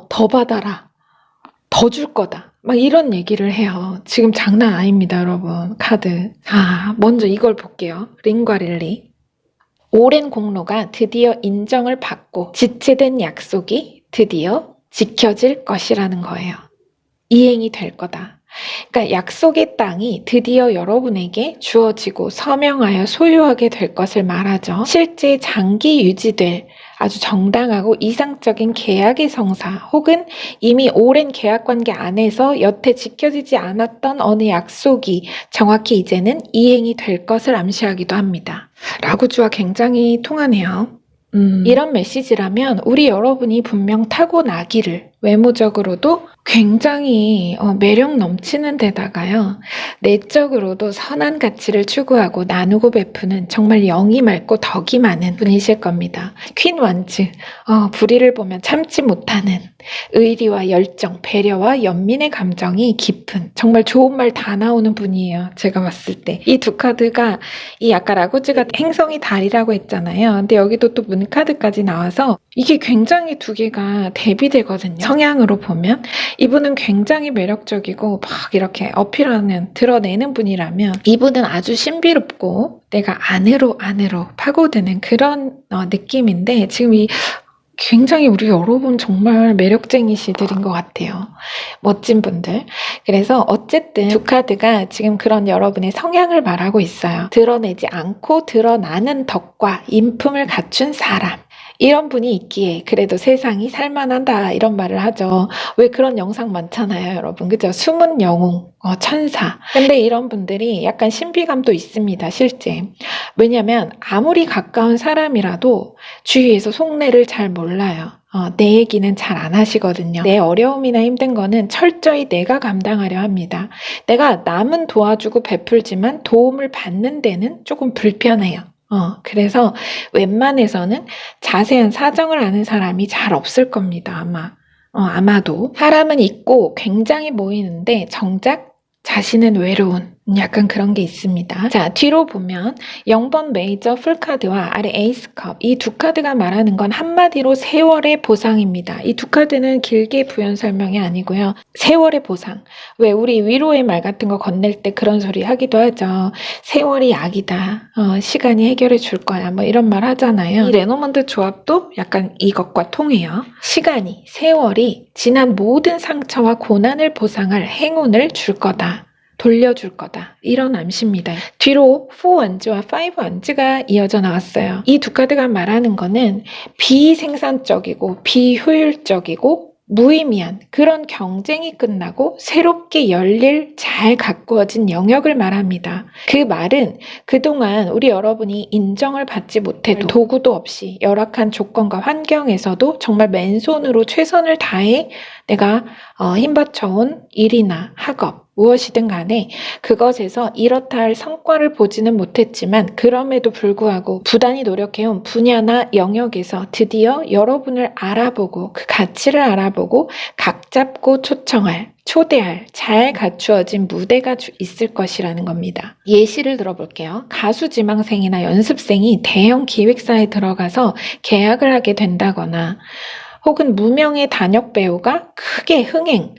더 받아라. 더 줄 거다. 막 이런 얘기를 해요. 지금 장난 아닙니다, 여러분. 카드. 먼저 이걸 볼게요. 링과 릴리. 오랜 공로가 드디어 인정을 받고 지체된 약속이 드디어 지켜질 것이라는 거예요. 이행이 될 거다. 그러니까 약속의 땅이 드디어 여러분에게 주어지고 서명하여 소유하게 될 것을 말하죠. 실제 장기 유지될 아주 정당하고 이상적인 계약의 성사 혹은 이미 오랜 계약관계 안에서 여태 지켜지지 않았던 어느 약속이 정확히 이제는 이행이 될 것을 암시하기도 합니다. 라구주와 굉장히 통하네요. 이런 메시지라면 우리 여러분이 분명 타고나기를 외모적으로도 굉장히 매력 넘치는 데다가요. 내적으로도 선한 가치를 추구하고 나누고 베푸는 정말 영이 맑고 덕이 많은 분이실 겁니다. 퀸 원즈, 불의를 보면 참지 못하는 의리와 열정, 배려와 연민의 감정이 깊은 정말 좋은 말 다 나오는 분이에요. 제가 봤을 때. 이 두 카드가 이 아까 라구즈가 행성이 달이라고 했잖아요. 근데 여기도 또 문카드까지 나와서 이게 굉장히 두 개가 대비되거든요. 성향으로 보면. 이분은 굉장히 매력적이고 막 이렇게 드러내는 분이라면 이분은 아주 신비롭고 내가 안으로 파고드는 그런 느낌인데 지금 굉장히 우리 여러분 정말 매력쟁이시들인 것 같아요. 멋진 분들. 그래서 어쨌든 두 카드가 지금 그런 여러분의 성향을 말하고 있어요. 드러내지 않고 드러나는 덕과 인품을 갖춘 사람. 이런 분이 있기에 그래도 세상이 살만하다 이런 말을 하죠. 왜 그런 영상 많잖아요, 여러분. 그죠? 숨은 영웅, 천사. 근데 이런 분들이 약간 신비감도 있습니다, 실제. 왜냐면 아무리 가까운 사람이라도 주위에서 속내를 잘 몰라요. 내 얘기는 잘 안 하시거든요. 내 어려움이나 힘든 거는 철저히 내가 감당하려 합니다. 내가 남은 도와주고 베풀지만 도움을 받는 데는 조금 불편해요. 그래서 웬만해서는 자세한 사정을 아는 사람이 잘 없을 겁니다, 아마. 아마도. 사람은 있고 굉장히 모이는데 정작 자신은 외로운 약간 그런 게 있습니다. 자, 뒤로 보면 0번 메이저 풀카드와 아래 에이스컵 이 두 카드가 말하는 건 한마디로 세월의 보상입니다. 이 두 카드는 길게 부연 설명이 아니고요. 세월의 보상. 왜 우리 위로의 말 같은 거 건넬 때 그런 소리 하기도 하죠. 세월이 약이다. 시간이 해결해 줄 거야. 뭐 이런 말 하잖아요. 이 레노먼드 조합도 약간 이것과 통해요. 시간이, 세월이 지난 모든 상처와 고난을 보상할 행운을 줄 거다. 돌려줄 거다. 이런 암시입니다. 뒤로 4원즈와 5원즈가 이어져 나왔어요. 이 두 카드가 말하는 거는 비생산적이고 비효율적이고 무의미한 그런 경쟁이 끝나고 새롭게 열릴 잘 가꾸어진 영역을 말합니다. 그 말은 그동안 우리 여러분이 인정을 받지 못해도 도구도 없이 열악한 조건과 환경에서도 정말 맨손으로 최선을 다해 내가 힘받쳐온 일이나 학업 무엇이든 간에 그것에서 이렇다 할 성과를 보지는 못했지만 그럼에도 불구하고 부단히 노력해온 분야나 영역에서 드디어 여러분을 알아보고 그 가치를 알아보고 각 잡고 초대할 잘 갖추어진 무대가 있을 것이라는 겁니다. 예시를 들어볼게요. 가수 지망생이나 연습생이 대형 기획사에 들어가서 계약을 하게 된다거나 혹은 무명의 단역 배우가 크게 흥행,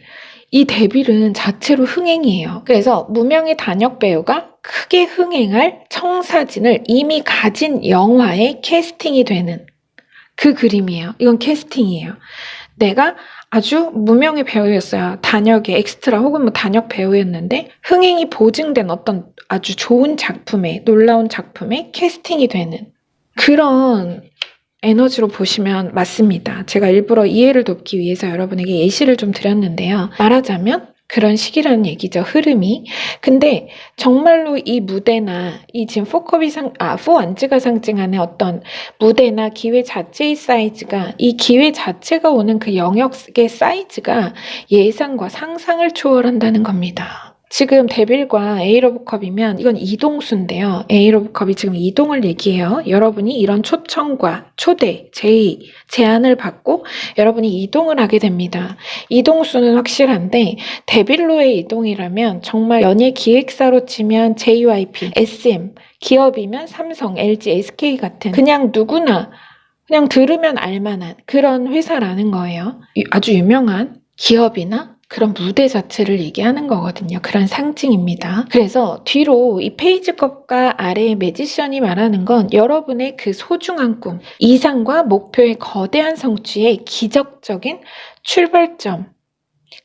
이 데뷔는 자체로 흥행이에요. 그래서 무명의 단역 배우가 크게 흥행할 청사진을 이미 가진 영화에 캐스팅이 되는 그 그림이에요. 이건 캐스팅이에요. 내가 아주 무명의 배우였어요. 단역의 엑스트라 혹은 뭐 단역 배우였는데 흥행이 보증된 어떤 아주 좋은 작품에, 놀라운 작품에 캐스팅이 되는 그런 에너지로 보시면 맞습니다. 제가 일부러 이해를 돕기 위해서 여러분에게 예시를 좀 드렸는데요. 말하자면 그런 식이라는 얘기죠. 흐름이. 근데 정말로 이 무대나 이 지금 4원즈가 상징하는 어떤 무대나 기회 자체의 사이즈가 이 기회 자체가 오는 그 영역의 사이즈가 예상과 상상을 초월한다는 겁니다. 지금 데빌과 에잇 오브 컵이면 이건 이동수인데요. 에잇 오브 컵이 지금 이동을 얘기해요. 여러분이 이런 초청과 초대, 제안을 받고 여러분이 이동을 하게 됩니다. 이동수는 확실한데 데빌로의 이동이라면 정말 연예 기획사로 치면 JYP, SM, 기업이면 삼성, LG, SK 같은 그냥 누구나 그냥 들으면 알만한 그런 회사라는 거예요. 아주 유명한 기업이나 그런 무대 자체를 얘기하는 거거든요. 그런 상징입니다. 그래서 뒤로 이 페이지컵과 아래의 매지션이 말하는 건 여러분의 그 소중한 꿈, 이상과 목표의 거대한 성취의 기적적인 출발점,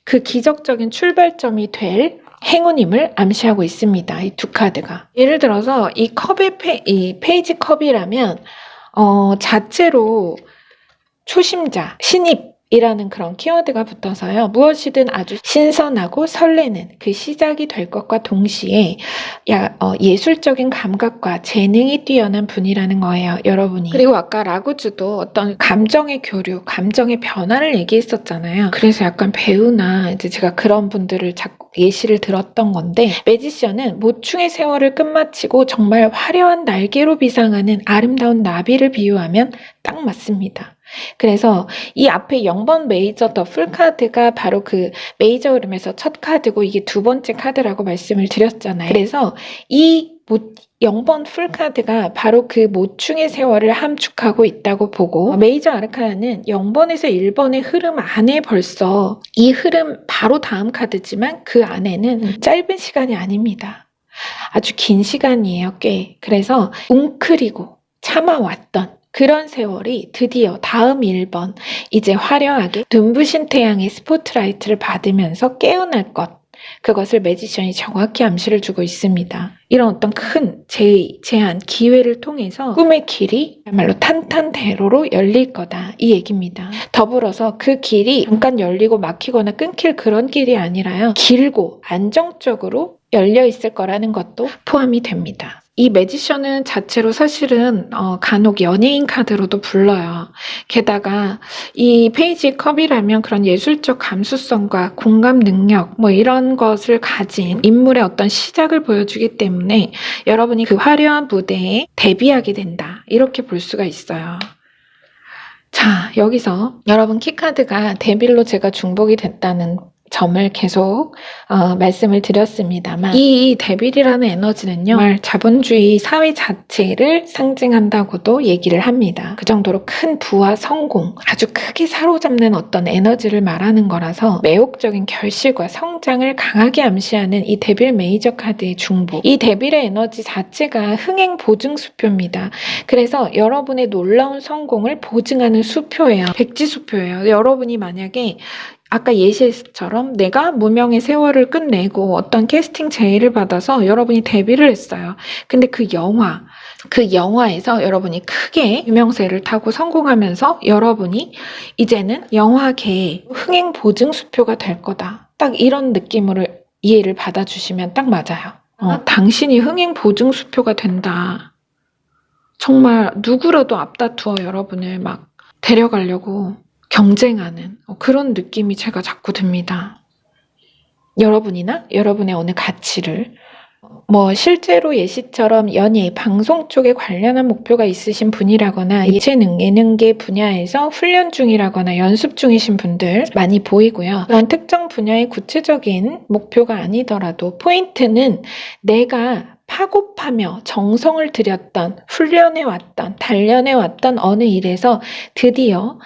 그 기적적인 출발점이 될 행운임을 암시하고 있습니다. 이 두 카드가. 예를 들어서 이 이 페이지 컵이라면 자체로 초심자, 신입 이라는 그런 키워드가 붙어서요. 무엇이든 아주 신선하고 설레는 그 시작이 될 것과 동시에 예술적인 감각과 재능이 뛰어난 분이라는 거예요. 여러분이. 그리고 아까 라구즈도 어떤 감정의 교류, 감정의 변화를 얘기했었잖아요. 그래서 약간 배우나 이제 제가 그런 분들을 자꾸 예시를 들었던 건데 매지션은 모충의 세월을 끝마치고 정말 화려한 날개로 비상하는 아름다운 나비를 비유하면 딱 맞습니다. 그래서 이 앞에 0번 메이저 더 풀 카드가 바로 그 메이저 흐름에서 첫 카드고 이게 두 번째 카드라고 말씀을 드렸잖아요. 그래서 이 0번 풀 카드가 바로 그 모충의 세월을 함축하고 있다고 보고 메이저 아르카나는 0번에서 1번의 흐름 안에 벌써 이 흐름 바로 다음 카드지만 그 안에는 짧은 시간이 아닙니다. 아주 긴 시간이에요. 꽤. 그래서 웅크리고 참아왔던 그런 세월이 드디어 다음 1번 이제 화려하게 눈부신 태양의 스포트라이트를 받으면서 깨어날 것. 그것을 매지션이 정확히 암시를 주고 있습니다. 이런 어떤 큰 제의, 제안, 기회를 통해서 꿈의 길이 정말로 탄탄대로로 열릴 거다. 이 얘기입니다. 더불어서 그 길이 잠깐 열리고 막히거나 끊길 그런 길이 아니라요. 길고 안정적으로 열려 있을 거라는 것도 포함이 됩니다. 이 매지션은 자체로 사실은 간혹 연예인 카드로도 불러요. 게다가 이 페이지 컵이라면 그런 예술적 감수성과 공감 능력 뭐 이런 것을 가진 인물의 어떤 시작을 보여주기 때문에 여러분이 그 화려한 무대에 데뷔하게 된다. 이렇게 볼 수가 있어요. 자, 여기서 여러분 키카드가 데빌로 제가 중복이 됐다는 점을 계속 말씀을 드렸습니다만 이 데빌이라는 에너지는요 정말 자본주의 사회 자체를 상징한다고도 얘기를 합니다. 그 정도로 큰 부와 성공, 아주 크게 사로잡는 어떤 에너지를 말하는 거라서 매혹적인 결실과 성장을 강하게 암시하는 이 데빌 메이저 카드의 중복, 이 데빌의 에너지 자체가 흥행 보증 수표입니다. 그래서 여러분의 놀라운 성공을 보증하는 수표예요. 백지 수표예요. 여러분이 만약에 아까 예시처럼 내가 무명의 세월을 끝내고 어떤 캐스팅 제의를 받아서 여러분이 데뷔를 했어요. 근데 그 영화에서 여러분이 크게 유명세를 타고 성공하면서 여러분이 이제는 영화계의 흥행 보증 수표가 될 거다. 딱 이런 느낌으로 이해를 받아주시면 딱 맞아요. 당신이 흥행 보증 수표가 된다. 정말 누구라도 앞다투어 여러분을 막 데려가려고 경쟁하는 그런 느낌이 제가 자꾸 듭니다. 여러분이나 여러분의 어느 가치를 실제로 예시처럼 연예, 방송 쪽에 관련한 목표가 있으신 분이라거나 예체능, 예능계 분야에서 훈련 중이라거나 연습 중이신 분들 많이 보이고요. 그런 특정 분야의 구체적인 목표가 아니더라도 포인트는 내가 파고파며 정성을 들였던, 훈련해왔던, 단련해왔던 어느 일에서 드디어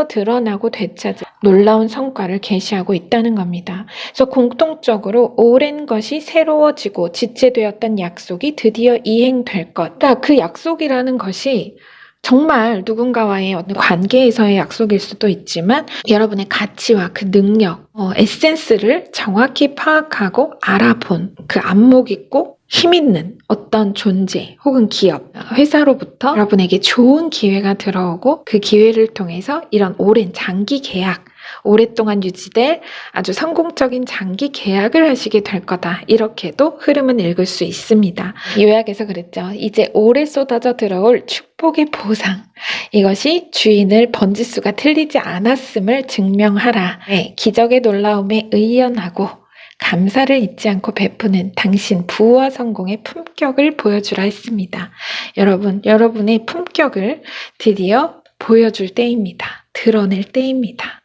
드러나고 되찾은 놀라운 성과를 계시하고 있다는 겁니다. 그래서 공통적으로 오랜 것이 새로워지고 지체되었던 약속이 드디어 이행될 것. 그러니까 그 약속이라는 것이 정말 누군가와의 어떤 관계에서의 약속일 수도 있지만 여러분의 가치와 그 능력, 에센스를 정확히 파악하고 알아본 그 안목 있고 힘 있는 어떤 존재 혹은 기업, 회사로부터 여러분에게 좋은 기회가 들어오고 그 기회를 통해서 이런 오랜 장기 계약, 오랫동안 유지될 아주 성공적인 장기 계약을 하시게 될 거다. 이렇게도 흐름은 읽을 수 있습니다. 요약해서 그랬죠. 이제 오래 쏟아져 들어올 축복의 보상. 이것이 주인을 번지수가 틀리지 않았음을 증명하라. 네, 기적의 놀라움에 의연하고 감사를 잊지 않고 베푸는 당신 부와 성공의 품격을 보여주라 했습니다. 여러분, 여러분의 품격을 드디어 보여줄 때입니다. 드러낼 때입니다.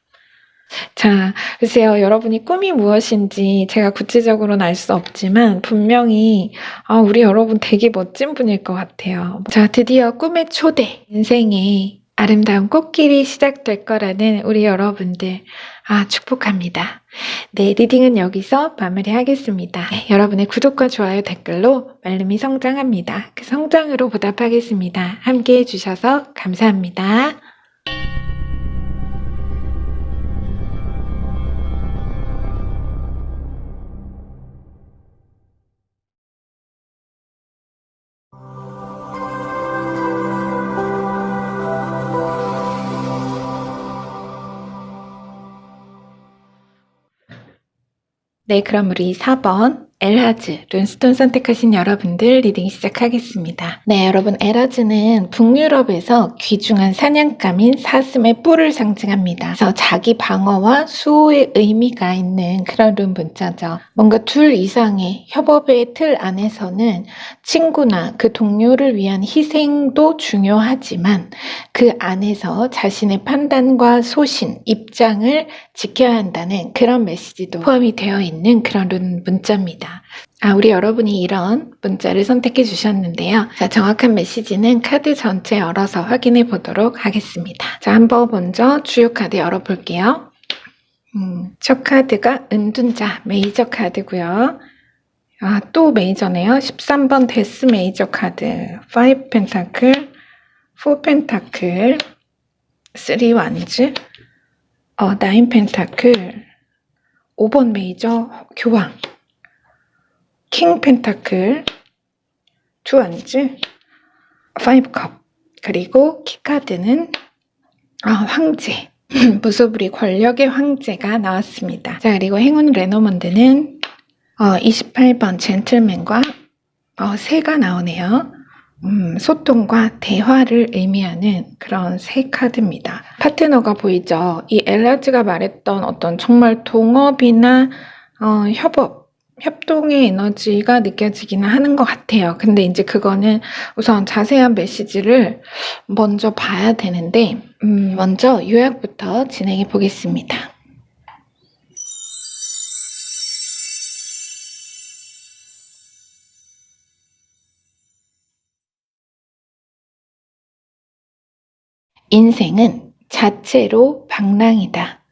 자, 글쎄요, 여러분이 꿈이 무엇인지 제가 구체적으로는 알 수 없지만 분명히 우리 여러분 되게 멋진 분일 것 같아요. 자, 드디어 꿈의 초대, 인생의 아름다운 꽃길이 시작될 거라는 우리 여러분들 축복합니다. 네, 리딩은 여기서 마무리하겠습니다. 네, 여러분의 구독과 좋아요 댓글로 말름이 성장합니다. 그 성장으로 보답하겠습니다. 함께 해주셔서 감사합니다. 네, 그럼 우리 4번 엘하즈, 룬스톤 선택하신 여러분들 리딩 시작하겠습니다. 네, 여러분 엘하즈는 북유럽에서 귀중한 사냥감인 사슴의 뿔을 상징합니다. 그래서 자기 방어와 수호의 의미가 있는 그런 룬 문자죠. 뭔가 둘 이상의 협업의 틀 안에서는 친구나 그 동료를 위한 희생도 중요하지만 그 안에서 자신의 판단과 소신, 입장을 지켜야 한다는 그런 메시지도 포함이 되어 있는 그런 룬 문자입니다. 우리 여러분이 이런 문자를 선택해 주셨는데요. 자, 정확한 메시지는 카드 전체 열어서 확인해 보도록 하겠습니다. 자, 한번 먼저 주요 카드 열어볼게요. 첫 카드가 은둔자 메이저 카드고요. 또 메이저네요. 13번 데스 메이저 카드, 5 펜타클, 4 펜타클, 3 완즈, 9 펜타클, 5번 메이저 교황, 킹 펜타클, 2 완즈, 5 컵, 그리고 키카드는 황제, 무소불위 권력의 황제가 나왔습니다. 자, 그리고 행운 레노먼드는 28번 젠틀맨과 새가 나오네요. 소통과 대화를 의미하는 그런 새 카드입니다. 파트너가 보이죠? 이 엘라즈가 말했던 어떤 정말 동업이나 협동의 에너지가 느껴지기는 하는 것 같아요. 근데 이제 그거는 우선 자세한 메시지를 먼저 봐야 되는데, 먼저 요약부터 진행해 보겠습니다. 인생은 자체로 방랑이다.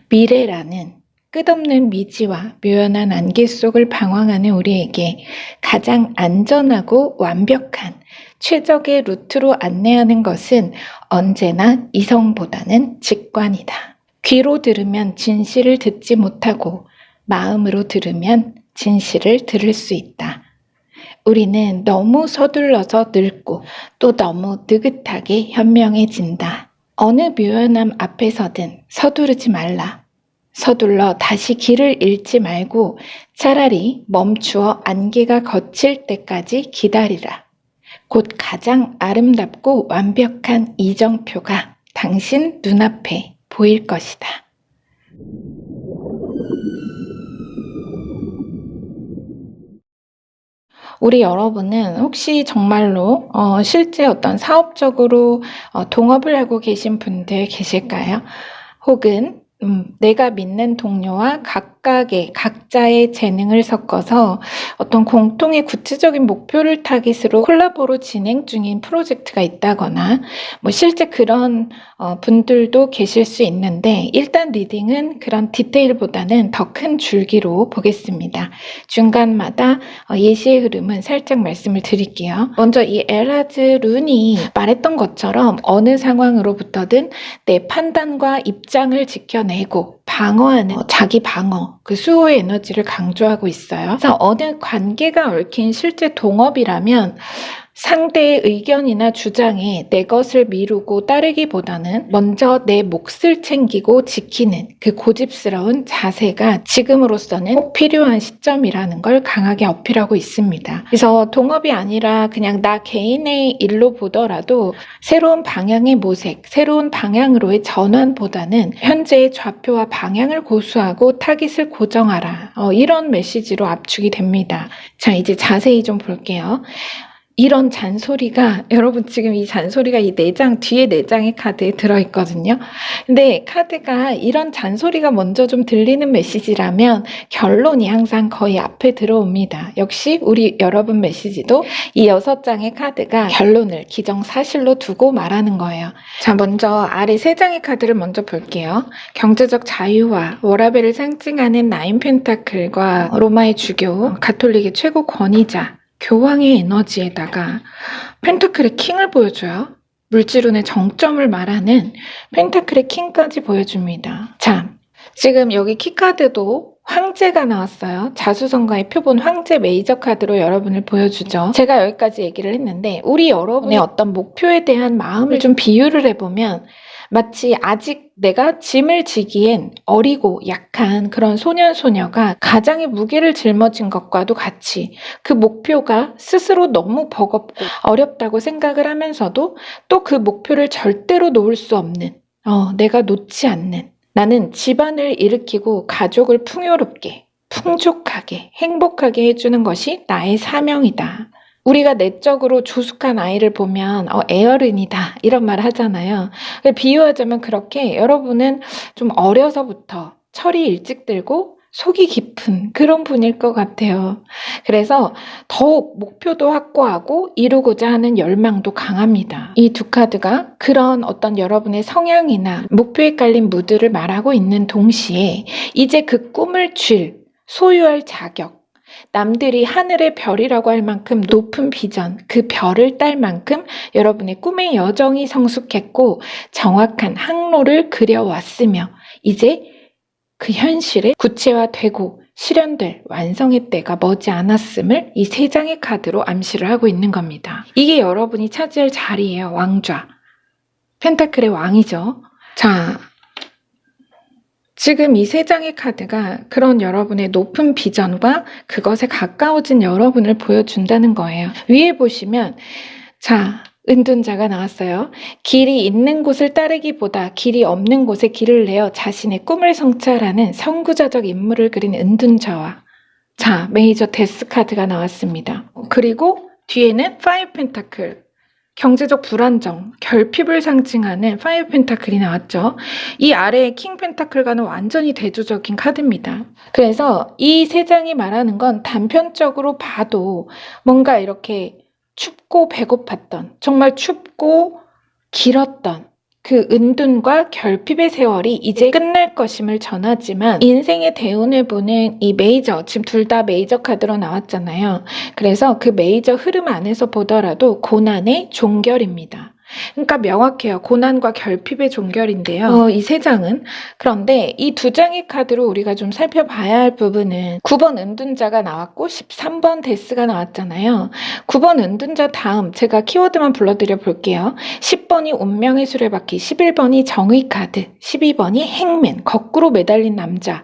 미래라는 끝없는 미지와 묘연한 안개 속을 방황하는 우리에게 가장 안전하고 완벽한 최적의 루트로 안내하는 것은 언제나 이성보다는 직관이다. 귀로 들으면 진실을 듣지 못하고 마음으로 들으면 진실을 들을 수 있다. 우리는 너무 서둘러서 늙고 또 너무 느긋하게 현명해진다. 어느 묘연함 앞에서든 서두르지 말라. 서둘러 다시 길을 잃지 말고 차라리 멈추어 안개가 걷힐 때까지 기다리라. 곧 가장 아름답고 완벽한 이정표가 당신 눈앞에 보일 것이다. 우리 여러분은 혹시 정말로 실제 어떤 사업적으로 동업을 하고 계신 분들 계실까요? 혹은 내가 믿는 동료와 각자의 재능을 섞어서 어떤 공통의 구체적인 목표를 타깃으로 콜라보로 진행 중인 프로젝트가 있다거나 실제 그런 분들도 계실 수 있는데, 일단 리딩은 그런 디테일보다는 더 큰 줄기로 보겠습니다. 중간마다 예시의 흐름은 살짝 말씀을 드릴게요. 먼저 이 엘라즈 룬이 말했던 것처럼 어느 상황으로부터든 내 판단과 입장을 지켜내고 방어하는 자기 방어, 그 수호의 에너지를 강조하고 있어요. 그래서 어느 관계가 얽힌 실제 동업이라면 상대의 의견이나 주장에 내 것을 미루고 따르기보다는 먼저 내 몫을 챙기고 지키는 그 고집스러운 자세가 지금으로서는 꼭 필요한 시점이라는 걸 강하게 어필하고 있습니다. 그래서 동업이 아니라 그냥 나 개인의 일로 보더라도 새로운 방향의 모색, 새로운 방향으로의 전환보다는 현재의 좌표와 방향을 고수하고 타깃을 고정하라. 이런 메시지로 압축이 됩니다. 자, 이제 자세히 좀 볼게요. 이런 잔소리가, 여러분 지금 이 잔소리가 이 4장, 뒤에 4장의 카드에 들어있거든요. 근데 카드가 이런 잔소리가 먼저 좀 들리는 메시지라면 결론이 항상 거의 앞에 들어옵니다. 역시 우리 여러분 메시지도 이 6장의 카드가 결론을 기정사실로 두고 말하는 거예요. 자, 먼저 아래 3장의 카드를 먼저 볼게요. 경제적 자유와 워라벨을 상징하는 9 펜타클과 로마의 주교, 가톨릭의 최고 권위자, 교황의 에너지에다가 펜타클의 킹을 보여줘요. 물질운의 정점을 말하는 펜타클의 킹까지 보여줍니다. 자, 지금 여기 키카드도 황제가 나왔어요. 자수성가의 표본 황제 메이저 카드로 여러분을 보여주죠. 제가 여기까지 얘기를 했는데 우리 여러분의 어떤 목표에 대한 마음을 좀 비유를 해보면 마치 아직 내가 짐을 지기엔 어리고 약한 그런 소년소녀가 가장의 무게를 짊어진 것과도 같이 그 목표가 스스로 너무 버겁고 어렵다고 생각을 하면서도 또 그 목표를 절대로 놓을 수 없는, 내가 놓지 않는, 나는 집안을 일으키고 가족을 풍요롭게, 풍족하게, 행복하게 해주는 것이 나의 사명이다. 우리가 내적으로 조숙한 아이를 보면 애어른이다 이런 말 하잖아요. 비유하자면 그렇게 여러분은 좀 어려서부터 철이 일찍 들고 속이 깊은 그런 분일 것 같아요. 그래서 더욱 목표도 확고하고 이루고자 하는 열망도 강합니다. 이 두 카드가 그런 어떤 여러분의 성향이나 목표에 깔린 무드를 말하고 있는 동시에 이제 그 꿈을 소유할 자격, 남들이 하늘의 별이라고 할 만큼 높은 비전, 그 별을 딸 만큼 여러분의 꿈의 여정이 성숙했고 정확한 항로를 그려왔으며 이제 그 현실에 구체화되고 실현될 완성의 때가 머지 않았음을 이 3장의 카드로 암시를 하고 있는 겁니다. 이게 여러분이 차지할 자리예요. 왕좌. 펜타클의 왕이죠. 자, 지금 이 3장의 카드가 그런 여러분의 높은 비전과 그것에 가까워진 여러분을 보여준다는 거예요. 위에 보시면 자, 은둔자가 나왔어요. 길이 있는 곳을 따르기보다 길이 없는 곳에 길을 내어 자신의 꿈을 성취하라는 선구자적 인물을 그린 은둔자와 자, 메이저 데스 카드가 나왔습니다. 그리고 뒤에는 5 펜타클, 경제적 불안정, 결핍을 상징하는 5 펜타클이 나왔죠. 이 아래의 킹 펜타클과는 완전히 대조적인 카드입니다. 그래서 이 3장이 말하는 건 단편적으로 봐도 뭔가 이렇게 춥고 배고팠던, 정말 춥고 길었던 그 은둔과 결핍의 세월이 이제 끝날 것임을 전하지만 인생의 대운을 보는 이 메이저, 지금 둘 다 메이저 카드로 나왔잖아요. 그래서 그 메이저 흐름 안에서 보더라도 고난의 종결입니다. 그러니까 명확해요. 고난과 결핍의 종결인데요. 이 3장은 그런데 이 2장의 카드로 우리가 좀 살펴봐야 할 부분은 9번 은둔자가 나왔고 13번 데스가 나왔잖아요. 9번 은둔자 다음 제가 키워드만 불러드려 볼게요. 10번이 운명의 수레바퀴, 11번이 정의 카드, 12번이 행맨, 거꾸로 매달린 남자,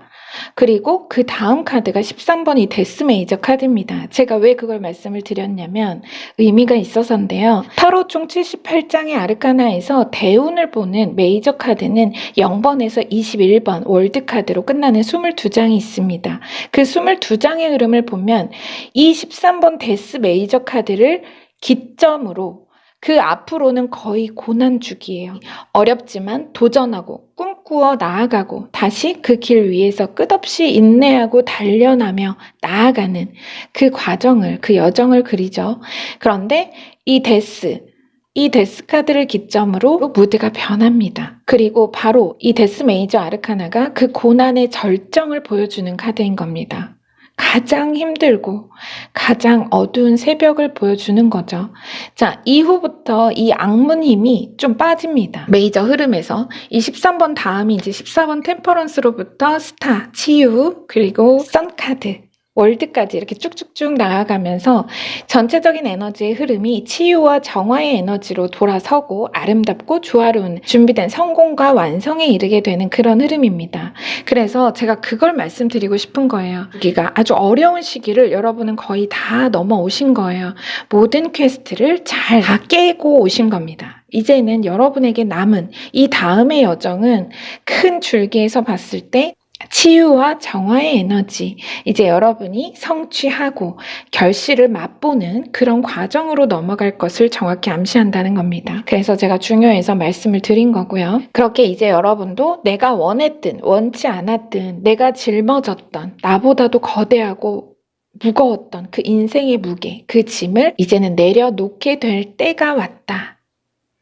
그리고 그 다음 카드가 13번이 데스 메이저 카드입니다. 제가 왜 그걸 말씀을 드렸냐면 의미가 있어서인데요. 타로 총 78장의 아르카나에서 대운을 보는 메이저 카드는 0번에서 21번 월드 카드로 끝나는 22장이 있습니다. 그 22장의 흐름을 보면 이 13번 데스 메이저 카드를 기점으로 그 앞으로는 거의 고난주기예요. 어렵지만 도전하고 꿈꾸어 나아가고 다시 그 길 위에서 끝없이 인내하고 단련하며 나아가는 그 과정을, 그 여정을 그리죠. 그런데 이 데스 카드를 기점으로 무드가 변합니다. 그리고 바로 이 데스 메이저 아르카나가 그 고난의 절정을 보여주는 카드인 겁니다. 가장 힘들고 가장 어두운 새벽을 보여주는 거죠. 자, 이후부터 이 악문 힘이 좀 빠집니다. 메이저 흐름에서 이 13번 다음이 이제 14번 템퍼런스로부터 스타, 치유, 그리고 선 카드, 월드까지 이렇게 쭉쭉쭉 나아가면서 전체적인 에너지의 흐름이 치유와 정화의 에너지로 돌아서고 아름답고 조화로운 준비된 성공과 완성에 이르게 되는 그런 흐름입니다. 그래서 제가 그걸 말씀드리고 싶은 거예요. 여기가 아주 어려운 시기를 여러분은 거의 다 넘어오신 거예요. 모든 퀘스트를 잘 다 깨고 오신 겁니다. 이제는 여러분에게 남은 이 다음의 여정은 큰 줄기에서 봤을 때 치유와 정화의 에너지, 이제 여러분이 성취하고 결실을 맛보는 그런 과정으로 넘어갈 것을 정확히 암시한다는 겁니다. 그래서 제가 중요해서 말씀을 드린 거고요. 그렇게 이제 여러분도 내가 원했든 원치 않았든 내가 짊어졌던 나보다도 거대하고 무거웠던 그 인생의 무게, 그 짐을 이제는 내려놓게 될 때가 왔다.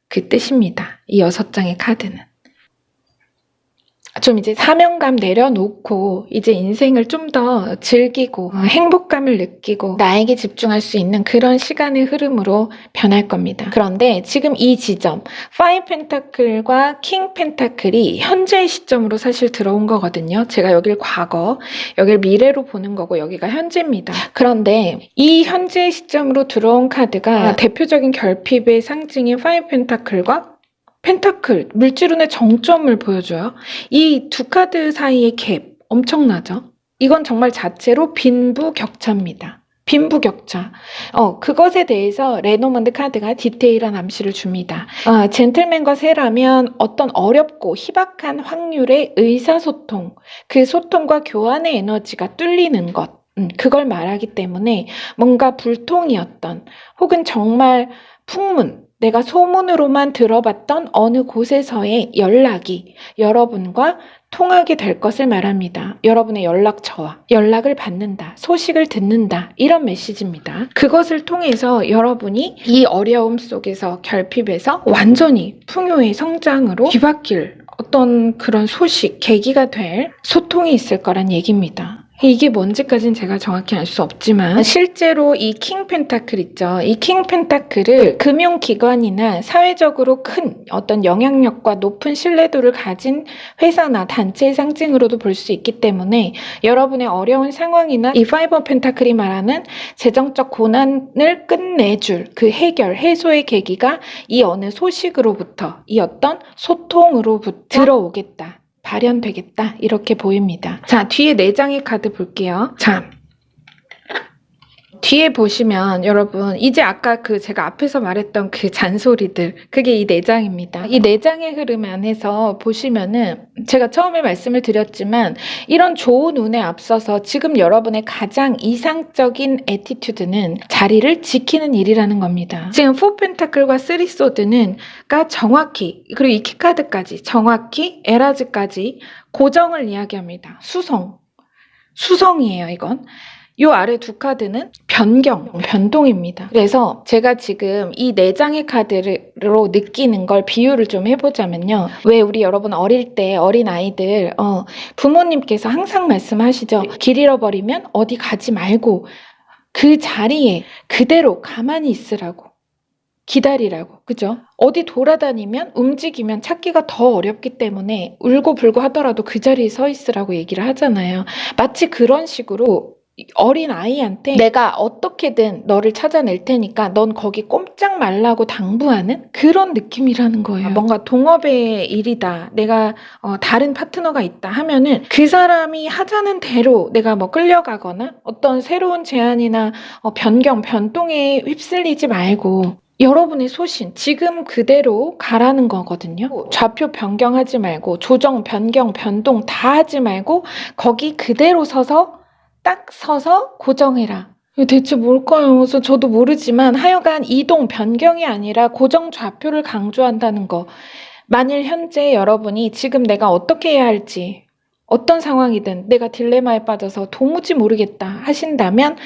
그 뜻입니다. 이 6장의 카드는. 좀 이제 사명감 내려놓고 이제 인생을 좀 더 즐기고 행복감을 느끼고 나에게 집중할 수 있는 그런 시간의 흐름으로 변할 겁니다. 그런데 지금 이 지점 5 펜타클과 킹 펜타클이 현재의 시점으로 사실 들어온 거거든요. 제가 여길 과거, 여길 미래로 보는 거고 여기가 현재입니다. 그런데 이 현재의 시점으로 들어온 카드가 대표적인 결핍의 상징인 5 펜타클과 펜타클, 물질운의 정점을 보여줘요. 이 두 카드 사이의 갭 엄청나죠? 이건 정말 자체로 빈부격차입니다. 빈부격차. 그것에 대해서 레노먼드 카드가 디테일한 암시를 줍니다. 젠틀맨과 새라면 어떤 어렵고 희박한 확률의 의사소통, 그 소통과 교환의 에너지가 뚫리는 것, 그걸 말하기 때문에 뭔가 불통이었던 혹은 정말 풍문, 내가 소문으로만 들어봤던 어느 곳에서의 연락이 여러분과 통하게 될 것을 말합니다. 여러분의 연락처와 연락을 받는다, 소식을 듣는다, 이런 메시지입니다. 그것을 통해서 여러분이 이 어려움 속에서 결핍에서 완전히 풍요의 성장으로 뒤바뀔 어떤 그런 소식, 계기가 될 소통이 있을 거란 얘기입니다. 이게 뭔지까지는 제가 정확히 알 수 없지만 실제로 이 킹 펜타클 있죠. 이 킹 펜타클을 금융기관이나 사회적으로 큰 어떤 영향력과 높은 신뢰도를 가진 회사나 단체의 상징으로도 볼 수 있기 때문에 여러분의 어려운 상황이나 이 파이브 펜타클이 말하는 재정적 고난을 끝내줄 그 해결, 해소의 계기가 이 어느 소식으로부터, 이 어떤 소통으로부터 들어오겠다. 발현되겠다 이렇게 보입니다. 자, 뒤에 4장의 카드 볼게요. 자, 뒤에 보시면 여러분 이제 아까 제가 앞에서 말했던 그 잔소리들 그게 이 4장입니다. 이 4장의 흐름 안에서 보시면은 제가 처음에 말씀을 드렸지만 이런 좋은 운에 앞서서 지금 여러분의 가장 이상적인 애티튜드는 자리를 지키는 일이라는 겁니다. 지금 4 펜타클과 3 소드는 정확히 그리고 이 키카드까지 정확히 에라즈까지 고정을 이야기합니다. 수성이에요 이건. 요 아래 2 카드는 변동입니다. 그래서 제가 지금 이 4장의 카드로 느끼는 걸 비유를 좀 해보자면요. 왜 우리 여러분 어릴 때 어린 아이들 부모님께서 항상 말씀하시죠. 길 잃어버리면 어디 가지 말고 그 자리에 그대로 가만히 있으라고. 기다리라고. 그죠? 어디 돌아다니면 움직이면 찾기가 더 어렵기 때문에 울고불고 하더라도 그 자리에 서 있으라고 얘기를 하잖아요. 마치 그런 식으로 어린 아이한테 내가 어떻게든 너를 찾아낼 테니까 넌 거기 꼼짝 말라고 당부하는 그런 느낌이라는 거예요. 뭔가 동업의 일이다. 내가 다른 파트너가 있다 하면은 그 사람이 하자는 대로 내가 끌려가거나 어떤 새로운 제안이나 변동에 휩쓸리지 말고 여러분의 소신, 지금 그대로 가라는 거거든요. 좌표 변경하지 말고 조정, 변경, 변동 다 하지 말고 거기 그대로 딱 서서 고정해라. 대체 뭘까요? 그래서 저도 모르지만 하여간 이동, 변경이 아니라 고정 좌표를 강조한다는 거. 만일 현재 여러분이 지금 내가 어떻게 해야 할지 어떤 상황이든 내가 딜레마에 빠져서 도무지 모르겠다 하신다면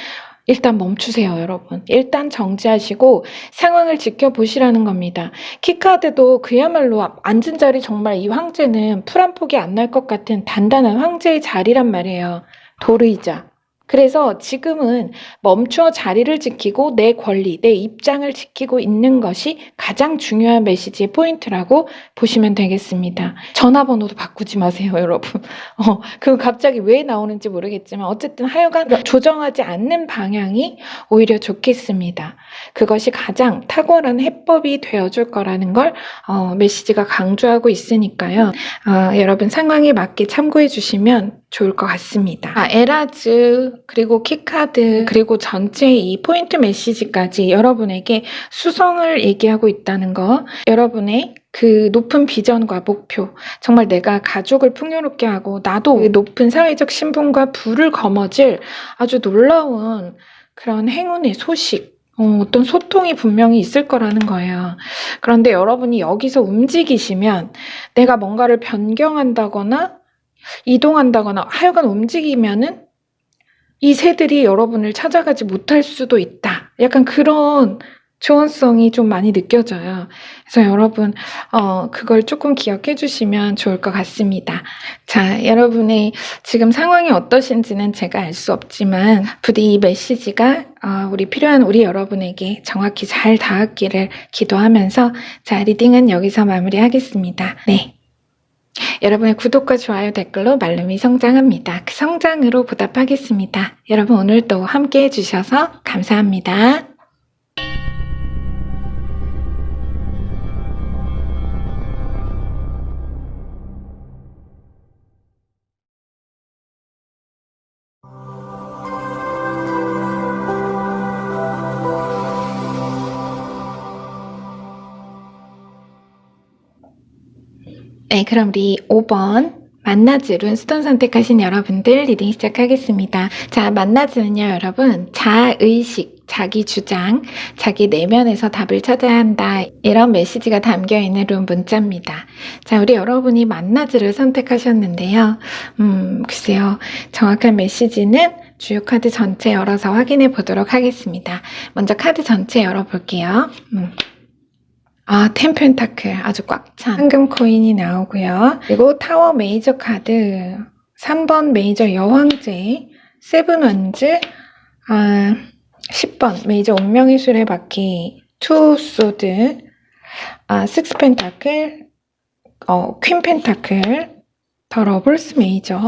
일단 멈추세요, 여러분. 일단 정지하시고 상황을 지켜보시라는 겁니다. 키카드도 그야말로 앉은 자리 정말 이 황제는 풀 한 폭이 안 날 것 같은 단단한 황제의 자리란 말이에요. 도르이자. 그래서 지금은 멈추어 자리를 지키고 내 권리, 내 입장을 지키고 있는 것이 가장 중요한 메시지의 포인트라고 보시면 되겠습니다. 전화번호도 바꾸지 마세요, 여러분. 그거 갑자기 왜 나오는지 모르겠지만 어쨌든 하여간 조정하지 않는 방향이 오히려 좋겠습니다. 그것이 가장 탁월한 해법이 되어줄 거라는 걸 메시지가 강조하고 있으니까요. 여러분 상황에 맞게 참고해 주시면 좋을 것 같습니다. 에라즈 그리고 키카드 그리고 전체 이 포인트 메시지까지 여러분에게 수성을 얘기하고 있다는 거, 여러분의 그 높은 비전과 목표, 정말 내가 가족을 풍요롭게 하고 나도 그 높은 사회적 신분과 부를 거머쥘 아주 놀라운 그런 행운의 소식, 어떤 소통이 분명히 있을 거라는 거예요. 그런데 여러분이 여기서 움직이시면 내가 뭔가를 변경한다거나 이동한다거나 하여간 움직이면은 이 새들이 여러분을 찾아가지 못할 수도 있다. 약간 그런 조언성이 좀 많이 느껴져요. 그래서 여러분 그걸 조금 기억해 주시면 좋을 것 같습니다. 자, 여러분의 지금 상황이 어떠신지는 제가 알 수 없지만 부디 이 메시지가 필요한 우리 여러분에게 정확히 잘 닿았기를 기도하면서 자, 리딩은 여기서 마무리하겠습니다. 네. 여러분의 구독과 좋아요, 댓글로 말름이 성장합니다. 그 성장으로 보답하겠습니다. 여러분 오늘도 함께 해주셔서 감사합니다. 네, 그럼 우리 5번 만나즈 룬스톤 선택하신 여러분들 리딩 시작하겠습니다. 자, 만나즈는요, 여러분 자의식, 자기 주장, 자기 내면에서 답을 찾아야 한다, 이런 메시지가 담겨있는 룬 문자입니다. 자, 우리 여러분이 만나즈를 선택하셨는데요. 글쎄요, 정확한 메시지는 주요 카드 전체 열어서 확인해 보도록 하겠습니다. 먼저 카드 전체 열어볼게요. 10 펜타클 아주 꽉 찬 황금 코인이 나오고요. 그리고 타워 메이저 카드 3번 메이저 여왕제 세븐 원즈, 10번 메이저 운명의 수레바퀴, 투 소드, 식스 펜타클, 퀸 펜타클, 더 러블스 메이저,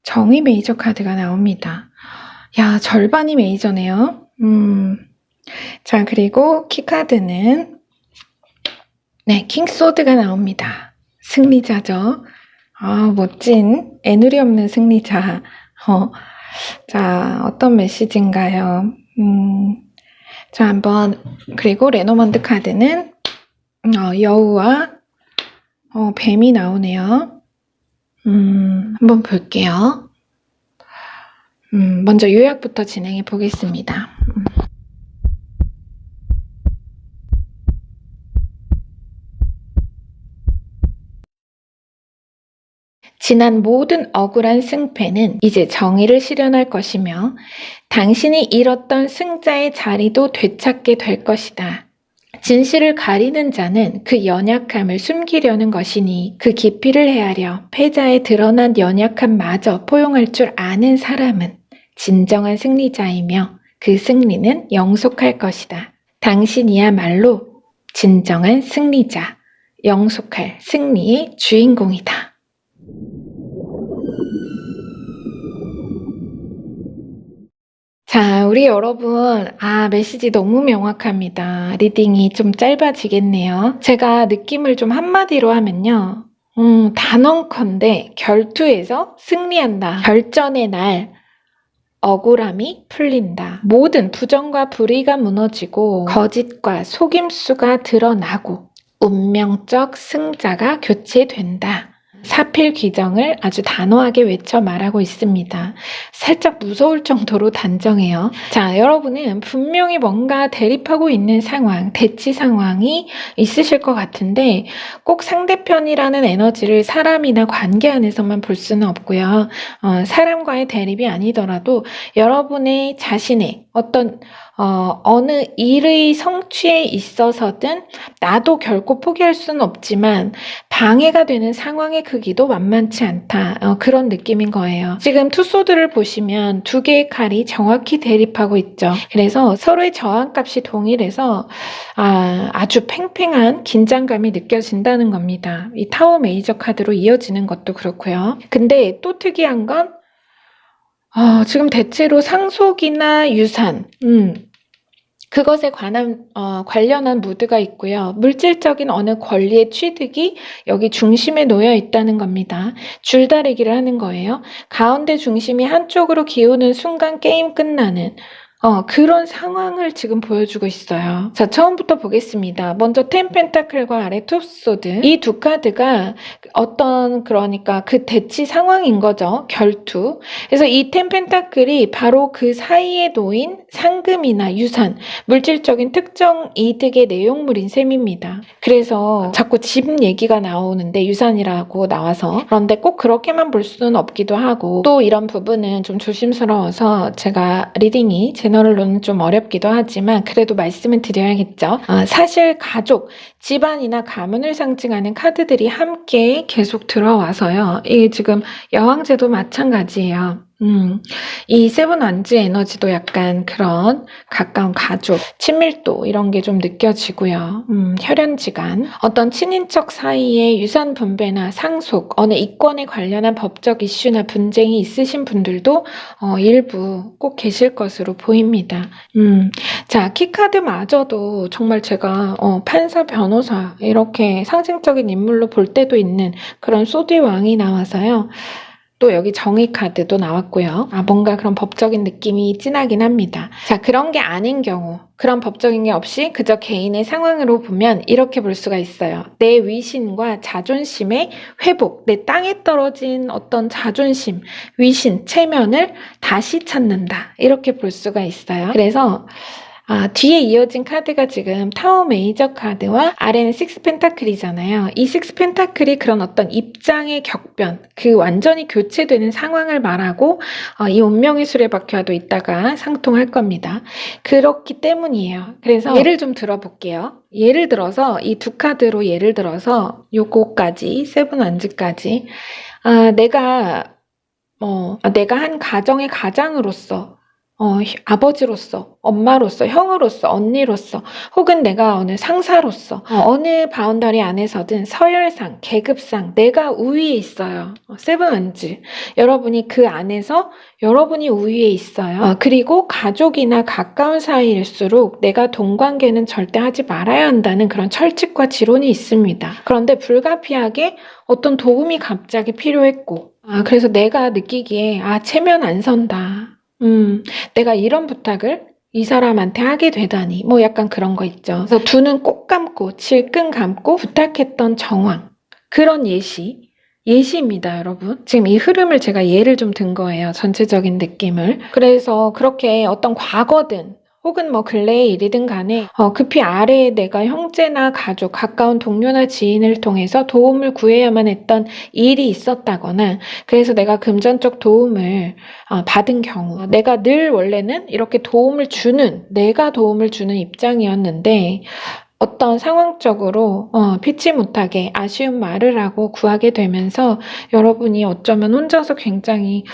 정의 메이저 카드가 나옵니다. 야, 절반이 메이저네요. 자, 그리고 키카드는 네, 킹 소드가 나옵니다. 승리자죠. 멋진 애누리 없는 승리자. 자, 어떤 메시지인가요? 자, 한번 그리고 레노먼드 카드는 여우와 뱀이 나오네요. 한번 볼게요. 먼저 요약부터 진행해 보겠습니다. 지난 모든 억울한 승패는 이제 정의를 실현할 것이며 당신이 잃었던 승자의 자리도 되찾게 될 것이다. 진실을 가리는 자는 그 연약함을 숨기려는 것이니 그 깊이를 헤아려 패자의 드러난 연약함마저 포용할 줄 아는 사람은 진정한 승리자이며 그 승리는 영속할 것이다. 당신이야말로 진정한 승리자, 영속할 승리의 주인공이다. 자, 우리 여러분, 메시지 너무 명확합니다. 리딩이 좀 짧아지겠네요. 제가 느낌을 좀 한마디로 하면요. 단언컨대 결투에서 승리한다. 결전의 날, 억울함이 풀린다. 모든 부정과 불의가 무너지고 거짓과 속임수가 드러나고 운명적 승자가 교체된다. 사필 귀정을 아주 단호하게 외쳐 말하고 있습니다. 살짝 무서울 정도로 단정해요. 자, 여러분은 분명히 뭔가 대립하고 있는 상황, 대치 상황이 있으실 것 같은데 꼭 상대편이라는 에너지를 사람이나 관계 안에서만 볼 수는 없고요. 사람과의 대립이 아니더라도 여러분의 자신의 어떤 어느 일의 성취에 있어서든 나도 결코 포기할 수는 없지만 방해가 되는 상황의 크기도 만만치 않다. 그런 느낌인 거예요. 지금 투소드를 보시면 두 개의 칼이 정확히 대립하고 있죠. 그래서 서로의 저항값이 동일해서 아주 팽팽한 긴장감이 느껴진다는 겁니다. 이 타워 메이저 카드로 이어지는 것도 그렇고요. 근데 또 특이한 건 지금 대체로 상속이나 유산, 그것에 관련한 무드가 있고요. 물질적인 어느 권리의 취득이 여기 중심에 놓여 있다는 겁니다. 줄다리기를 하는 거예요. 가운데 중심이 한쪽으로 기우는 순간 게임 끝나는 그런 상황을 지금 보여주고 있어요. 자, 처음부터 보겠습니다. 먼저 텐 펜타클과 아래 투 소드. 이 두 카드가 그러니까 그 대치 상황인 거죠. 결투. 그래서 이 텐 펜타클이 바로 그 사이에 놓인 상금이나 유산, 물질적인 특정 이득의 내용물인 셈입니다. 그래서 자꾸 집 얘기가 나오는데 유산이라고 나와서 그런데 꼭 그렇게만 볼 수는 없기도 하고 또 이런 부분은 좀 조심스러워서 제가 리딩이 제너럴로는 좀 어렵기도 하지만 그래도 말씀을 드려야겠죠. 사실 가족, 집안이나 가문을 상징하는 카드들이 함께 계속 들어와서요. 이게 지금 여왕제도 마찬가지예요. 이 세븐 원즈 에너지도 약간 그런 가까운 가족, 친밀도 이런 게 좀 느껴지고요. 혈연지간, 어떤 친인척 사이에 유산 분배나 상속, 어느 이권에 관련한 법적 이슈나 분쟁이 있으신 분들도 일부 꼭 계실 것으로 보입니다. 자, 키카드마저도 정말 제가 판사, 변호사 이렇게 상징적인 인물로 볼 때도 있는 그런 소드의 왕이 나와서요. 또 여기 정의 카드도 나왔고요. 뭔가 그런 법적인 느낌이 진하긴 합니다. 자, 그런 게 아닌 경우, 그런 법적인 게 없이 그저 개인의 상황으로 보면 이렇게 볼 수가 있어요. 내 위신과 자존심의 회복, 내 땅에 떨어진 어떤 자존심, 위신, 체면을 다시 찾는다. 이렇게 볼 수가 있어요. 그래서 뒤에 이어진 카드가 지금 타워 메이저 카드와 아래는 식스 펜타클이잖아요. 이 식스 펜타클이 그런 어떤 입장의 격변, 그 완전히 교체되는 상황을 말하고 이 운명의 수레바퀴와도 이따가 상통할 겁니다. 그렇기 때문이에요. 그래서 예를 좀 들어볼게요. 예를 들어서 이 두 카드로 예를 들어서 요거까지 세븐 원즈까지 내가 내가 한 가정의 가장으로서, 아버지로서, 엄마로서, 형으로서, 언니로서, 혹은 내가 어느 상사로서, 어느 바운더리 안에서든 서열상, 계급상 내가 우위에 있어요. 세븐원즈. 여러분이 그 안에서 여러분이 우위에 있어요. 그리고 가족이나 가까운 사이일수록 내가 동관계는 절대 하지 말아야 한다는 그런 철칙과 지론이 있습니다. 그런데 불가피하게 어떤 도움이 갑자기 필요했고, 그래서 내가 느끼기에, 체면 안 선다. 내가 이런 부탁을 이 사람한테 하게 되다니, 약간 그런 거 있죠. 그래서 두 눈 꼭 감고 질끈 감고 부탁했던 정황, 그런 예시입니다, 여러분. 지금 이 흐름을 제가 예를 좀 든 거예요, 전체적인 느낌을. 그래서 그렇게 어떤 과거든 혹은 근래의 일이든 간에 급히 아래에 내가 형제나 가족, 가까운 동료나 지인을 통해서 도움을 구해야만 했던 일이 있었다거나, 그래서 내가 금전적 도움을 받은 경우, 내가 늘 원래는 이렇게 내가 도움을 주는 입장이었는데 어떤 상황적으로 피치 못하게 아쉬운 말을 하고 구하게 되면서 여러분이 어쩌면 혼자서 굉장히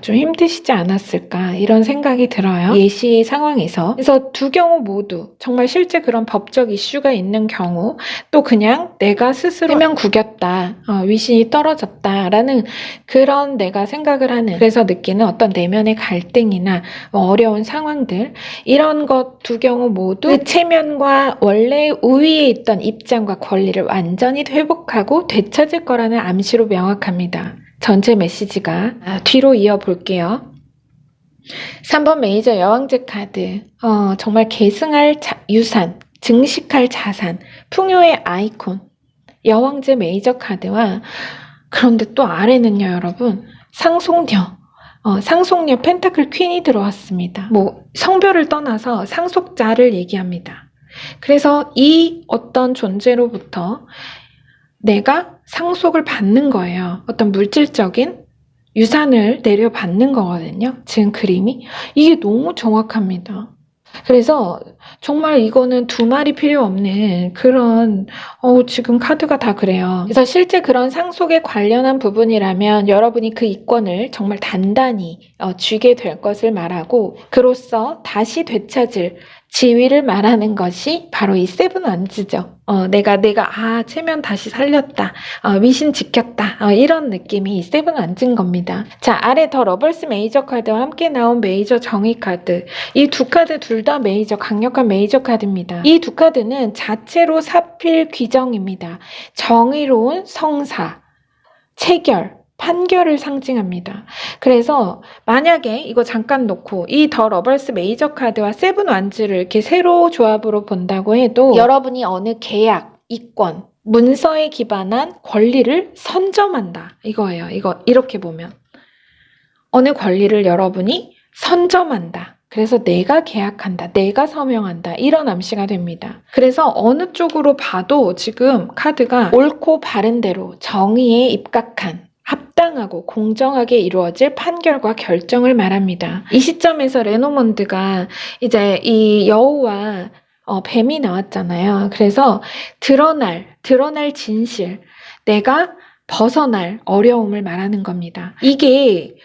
좀 힘드시지 않았을까, 이런 생각이 들어요. 예시 상황에서. 그래서 두 경우 모두 정말 실제 그런 법적 이슈가 있는 경우, 또 그냥 내가 스스로 해면 구겼다, 위신이 떨어졌다라는 그런 내가 생각을 하는, 그래서 느끼는 어떤 내면의 갈등이나 어려운 상황들, 이런 것 두 경우 모두 그 체면과 원래 우위에 있던 입장과 권리를 완전히 회복하고 되찾을 거라는 암시로 명확합니다. 전체 메시지가 뒤로 이어볼게요. 3번 메이저 여왕제 카드. 정말 계승할 유산, 증식할 자산, 풍요의 아이콘, 여왕제 메이저 카드와, 그런데 또 아래는요, 여러분, 상속녀 펜타클 퀸이 들어왔습니다. 성별을 떠나서 상속자를 얘기합니다. 그래서 이 어떤 존재로부터 내가 상속을 받는 거예요. 어떤 물질적인 유산을 내려받는 거거든요. 지금 그림이. 이게 너무 정확합니다. 그래서 정말 이거는 두 말이 필요 없는 그런 지금 카드가 다 그래요. 그래서 실제 그런 상속에 관련한 부분이라면 여러분이 그 이권을 정말 단단히 쥐게 될 것을 말하고, 그로써 다시 되찾을 지위를 말하는 것이 바로 이 세븐 원즈죠. 내가 체면 다시 살렸다, 위신 지켰다, 이런 느낌이 이 세븐 원즈인 겁니다. 자, 아래 더 러벌스 메이저 카드와 함께 나온 메이저 정의 카드. 이 두 카드 둘 다 강력한 메이저 카드입니다. 이 두 카드는 자체로 사필 귀정입니다. 정의로운 성사, 체결, 판결을 상징합니다. 그래서 만약에 이거 잠깐 놓고 이 더 러벌스 메이저 카드와 세븐 완즈를 이렇게 세로 조합으로 본다고 해도, 여러분이 어느 계약, 이권, 문서에 기반한 권리를 선점한다, 이거예요. 이렇게 보면 어느 권리를 여러분이 선점한다. 그래서 내가 계약한다, 내가 서명한다, 이런 암시가 됩니다. 그래서 어느 쪽으로 봐도 지금 카드가 옳고 바른 대로 정의에 입각한, 합당하고 공정하게 이루어질 판결과 결정을 말합니다. 이 시점에서 레노먼드가 이제 이 여우와 뱀이 나왔잖아요. 그래서 드러날 진실, 내가 벗어날 어려움을 말하는 겁니다. 이게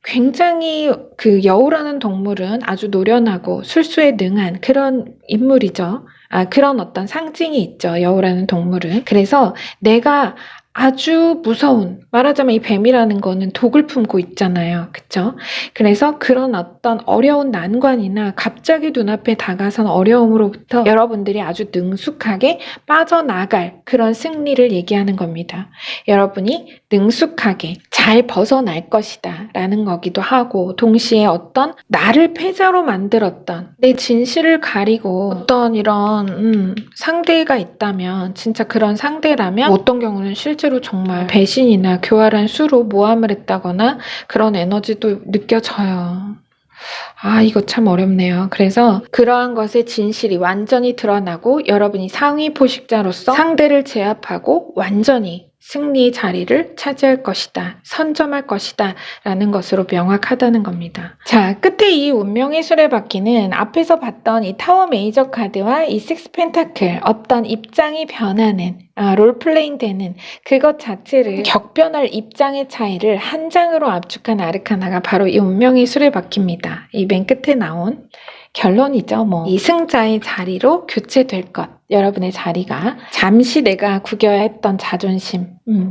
굉장히 그 여우라는 동물은 아주 노련하고 술수에 능한 그런 인물이죠. 그런 어떤 상징이 있죠, 여우라는 동물은. 그래서 내가 아주 무서운, 말하자면 이 뱀이라는 거는 독을 품고 있잖아요. 그쵸? 그래서 그런 어떤 어려운 난관이나 갑자기 눈앞에 다가선 어려움으로부터 여러분들이 아주 능숙하게 빠져나갈 그런 승리를 얘기하는 겁니다. 여러분이 능숙하게 잘 벗어날 것이다 라는 거기도 하고, 동시에 어떤 나를 패자로 만들었던 내 진실을 가리고 어떤 이런 상대가 있다면, 진짜 그런 상대라면 어떤 경우는 실제로 정말 배신이나 교활한 수로 모함을 했다거나 그런 에너지도 느껴져요. 이거 참 어렵네요. 그래서 그러한 것의 진실이 완전히 드러나고 여러분이 상위 포식자로서 상대를 제압하고 완전히 승리의 자리를 차지할 것이다, 선점할 것이다 라는 것으로 명확하다는 겁니다. 자, 끝에 이 운명의 수레바퀴는 앞에서 봤던 이 타워 메이저 카드와 이 식스 펜타클, 어떤 입장이 변하는 롤플레잉 되는 그것 자체를 격변할 입장의 차이를 한 장으로 압축한 아르카나가 바로 이 운명의 수레바퀴입니다. 이 맨 끝에 나온 결론이죠. 이 승자의 자리로 교체될 것. 여러분의 자리가 잠시 내가 구겨야 했던 자존심,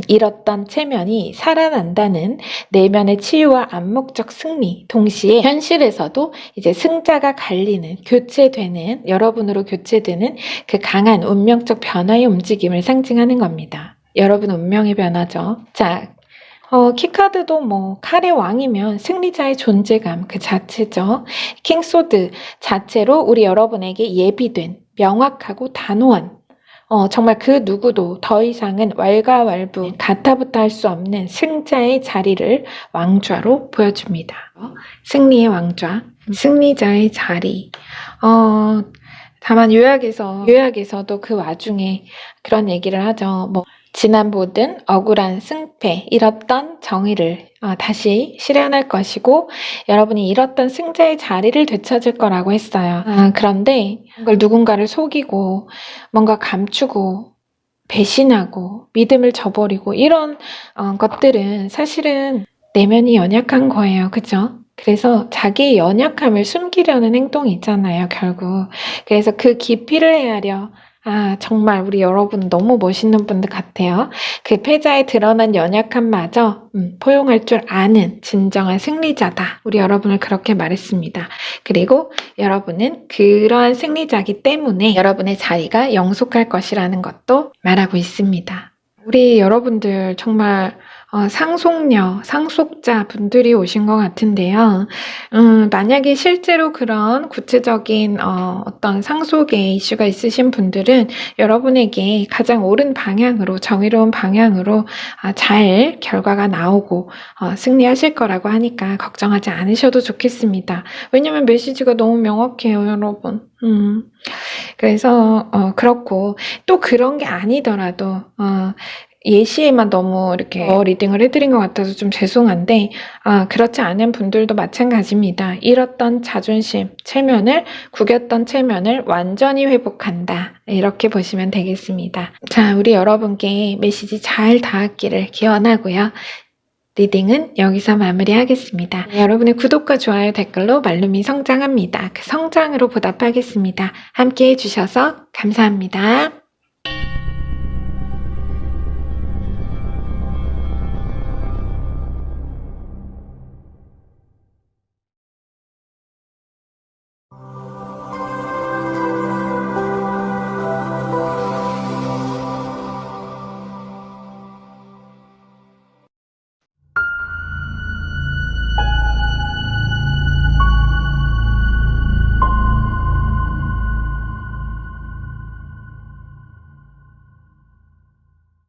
잃었던 체면이 살아난다는 내면의 치유와 암묵적 승리, 동시에 현실에서도 이제 승자가 갈리는, 교체되는, 여러분으로 교체되는 그 강한 운명적 변화의 움직임을 상징하는 겁니다. 여러분 운명의 변화죠. 자, 키카드도 칼의 왕이면 승리자의 존재감 그 자체죠. 킹소드 자체로 우리 여러분에게 예비된 명확하고 단호한 정말 그 누구도 더 이상은 왈가왈부 가타부타 할 수 없는 승자의 자리를 왕좌로 보여줍니다. 승리의 왕좌, 승리자의 자리. 다만 요약에서도 그 와중에 그런 얘기를 하죠. 지난 모든 억울한 승패, 잃었던 정의를 다시 실현할 것이고 여러분이 잃었던 승자의 자리를 되찾을 거라고 했어요. 그런데 그걸 누군가를 속이고 뭔가 감추고 배신하고 믿음을 저버리고 이런 것들은 사실은 내면이 연약한 거예요. 그죠? 그래서 자기의 연약함을 숨기려는 행동이 있잖아요, 결국. 그래서 그 기피를 헤아려 정말 우리 여러분 너무 멋있는 분들 같아요. 그 패자에 드러난 연약함마저 포용할 줄 아는 진정한 승리자다. 우리 여러분을 그렇게 말했습니다. 그리고 여러분은 그러한 승리자이기 때문에 여러분의 자리가 영속할 것이라는 것도 말하고 있습니다. 우리 여러분들 정말 상속녀, 상속자 분들이 오신 것 같은데요. 만약에 실제로 그런 구체적인 어떤 상속의 이슈가 있으신 분들은 여러분에게 가장 옳은 방향으로, 정의로운 방향으로 잘 결과가 나오고 승리하실 거라고 하니까 걱정하지 않으셔도 좋겠습니다. 왜냐면 메시지가 너무 명확해요, 여러분. 그래서 그렇고 또 그런 게 아니더라도 예시에만 너무 이렇게 리딩을 해드린 것 같아서 좀 죄송한데 그렇지 않은 분들도 마찬가지입니다. 잃었던 자존심, 체면을 구겼던 체면을 완전히 회복한다. 이렇게 보시면 되겠습니다. 자, 우리 여러분께 메시지 잘 닿았기를 기원하고요. 리딩은 여기서 마무리하겠습니다. 여러분의 구독과 좋아요, 댓글로 말룸이 성장합니다. 그 성장으로 보답하겠습니다. 함께 해주셔서 감사합니다.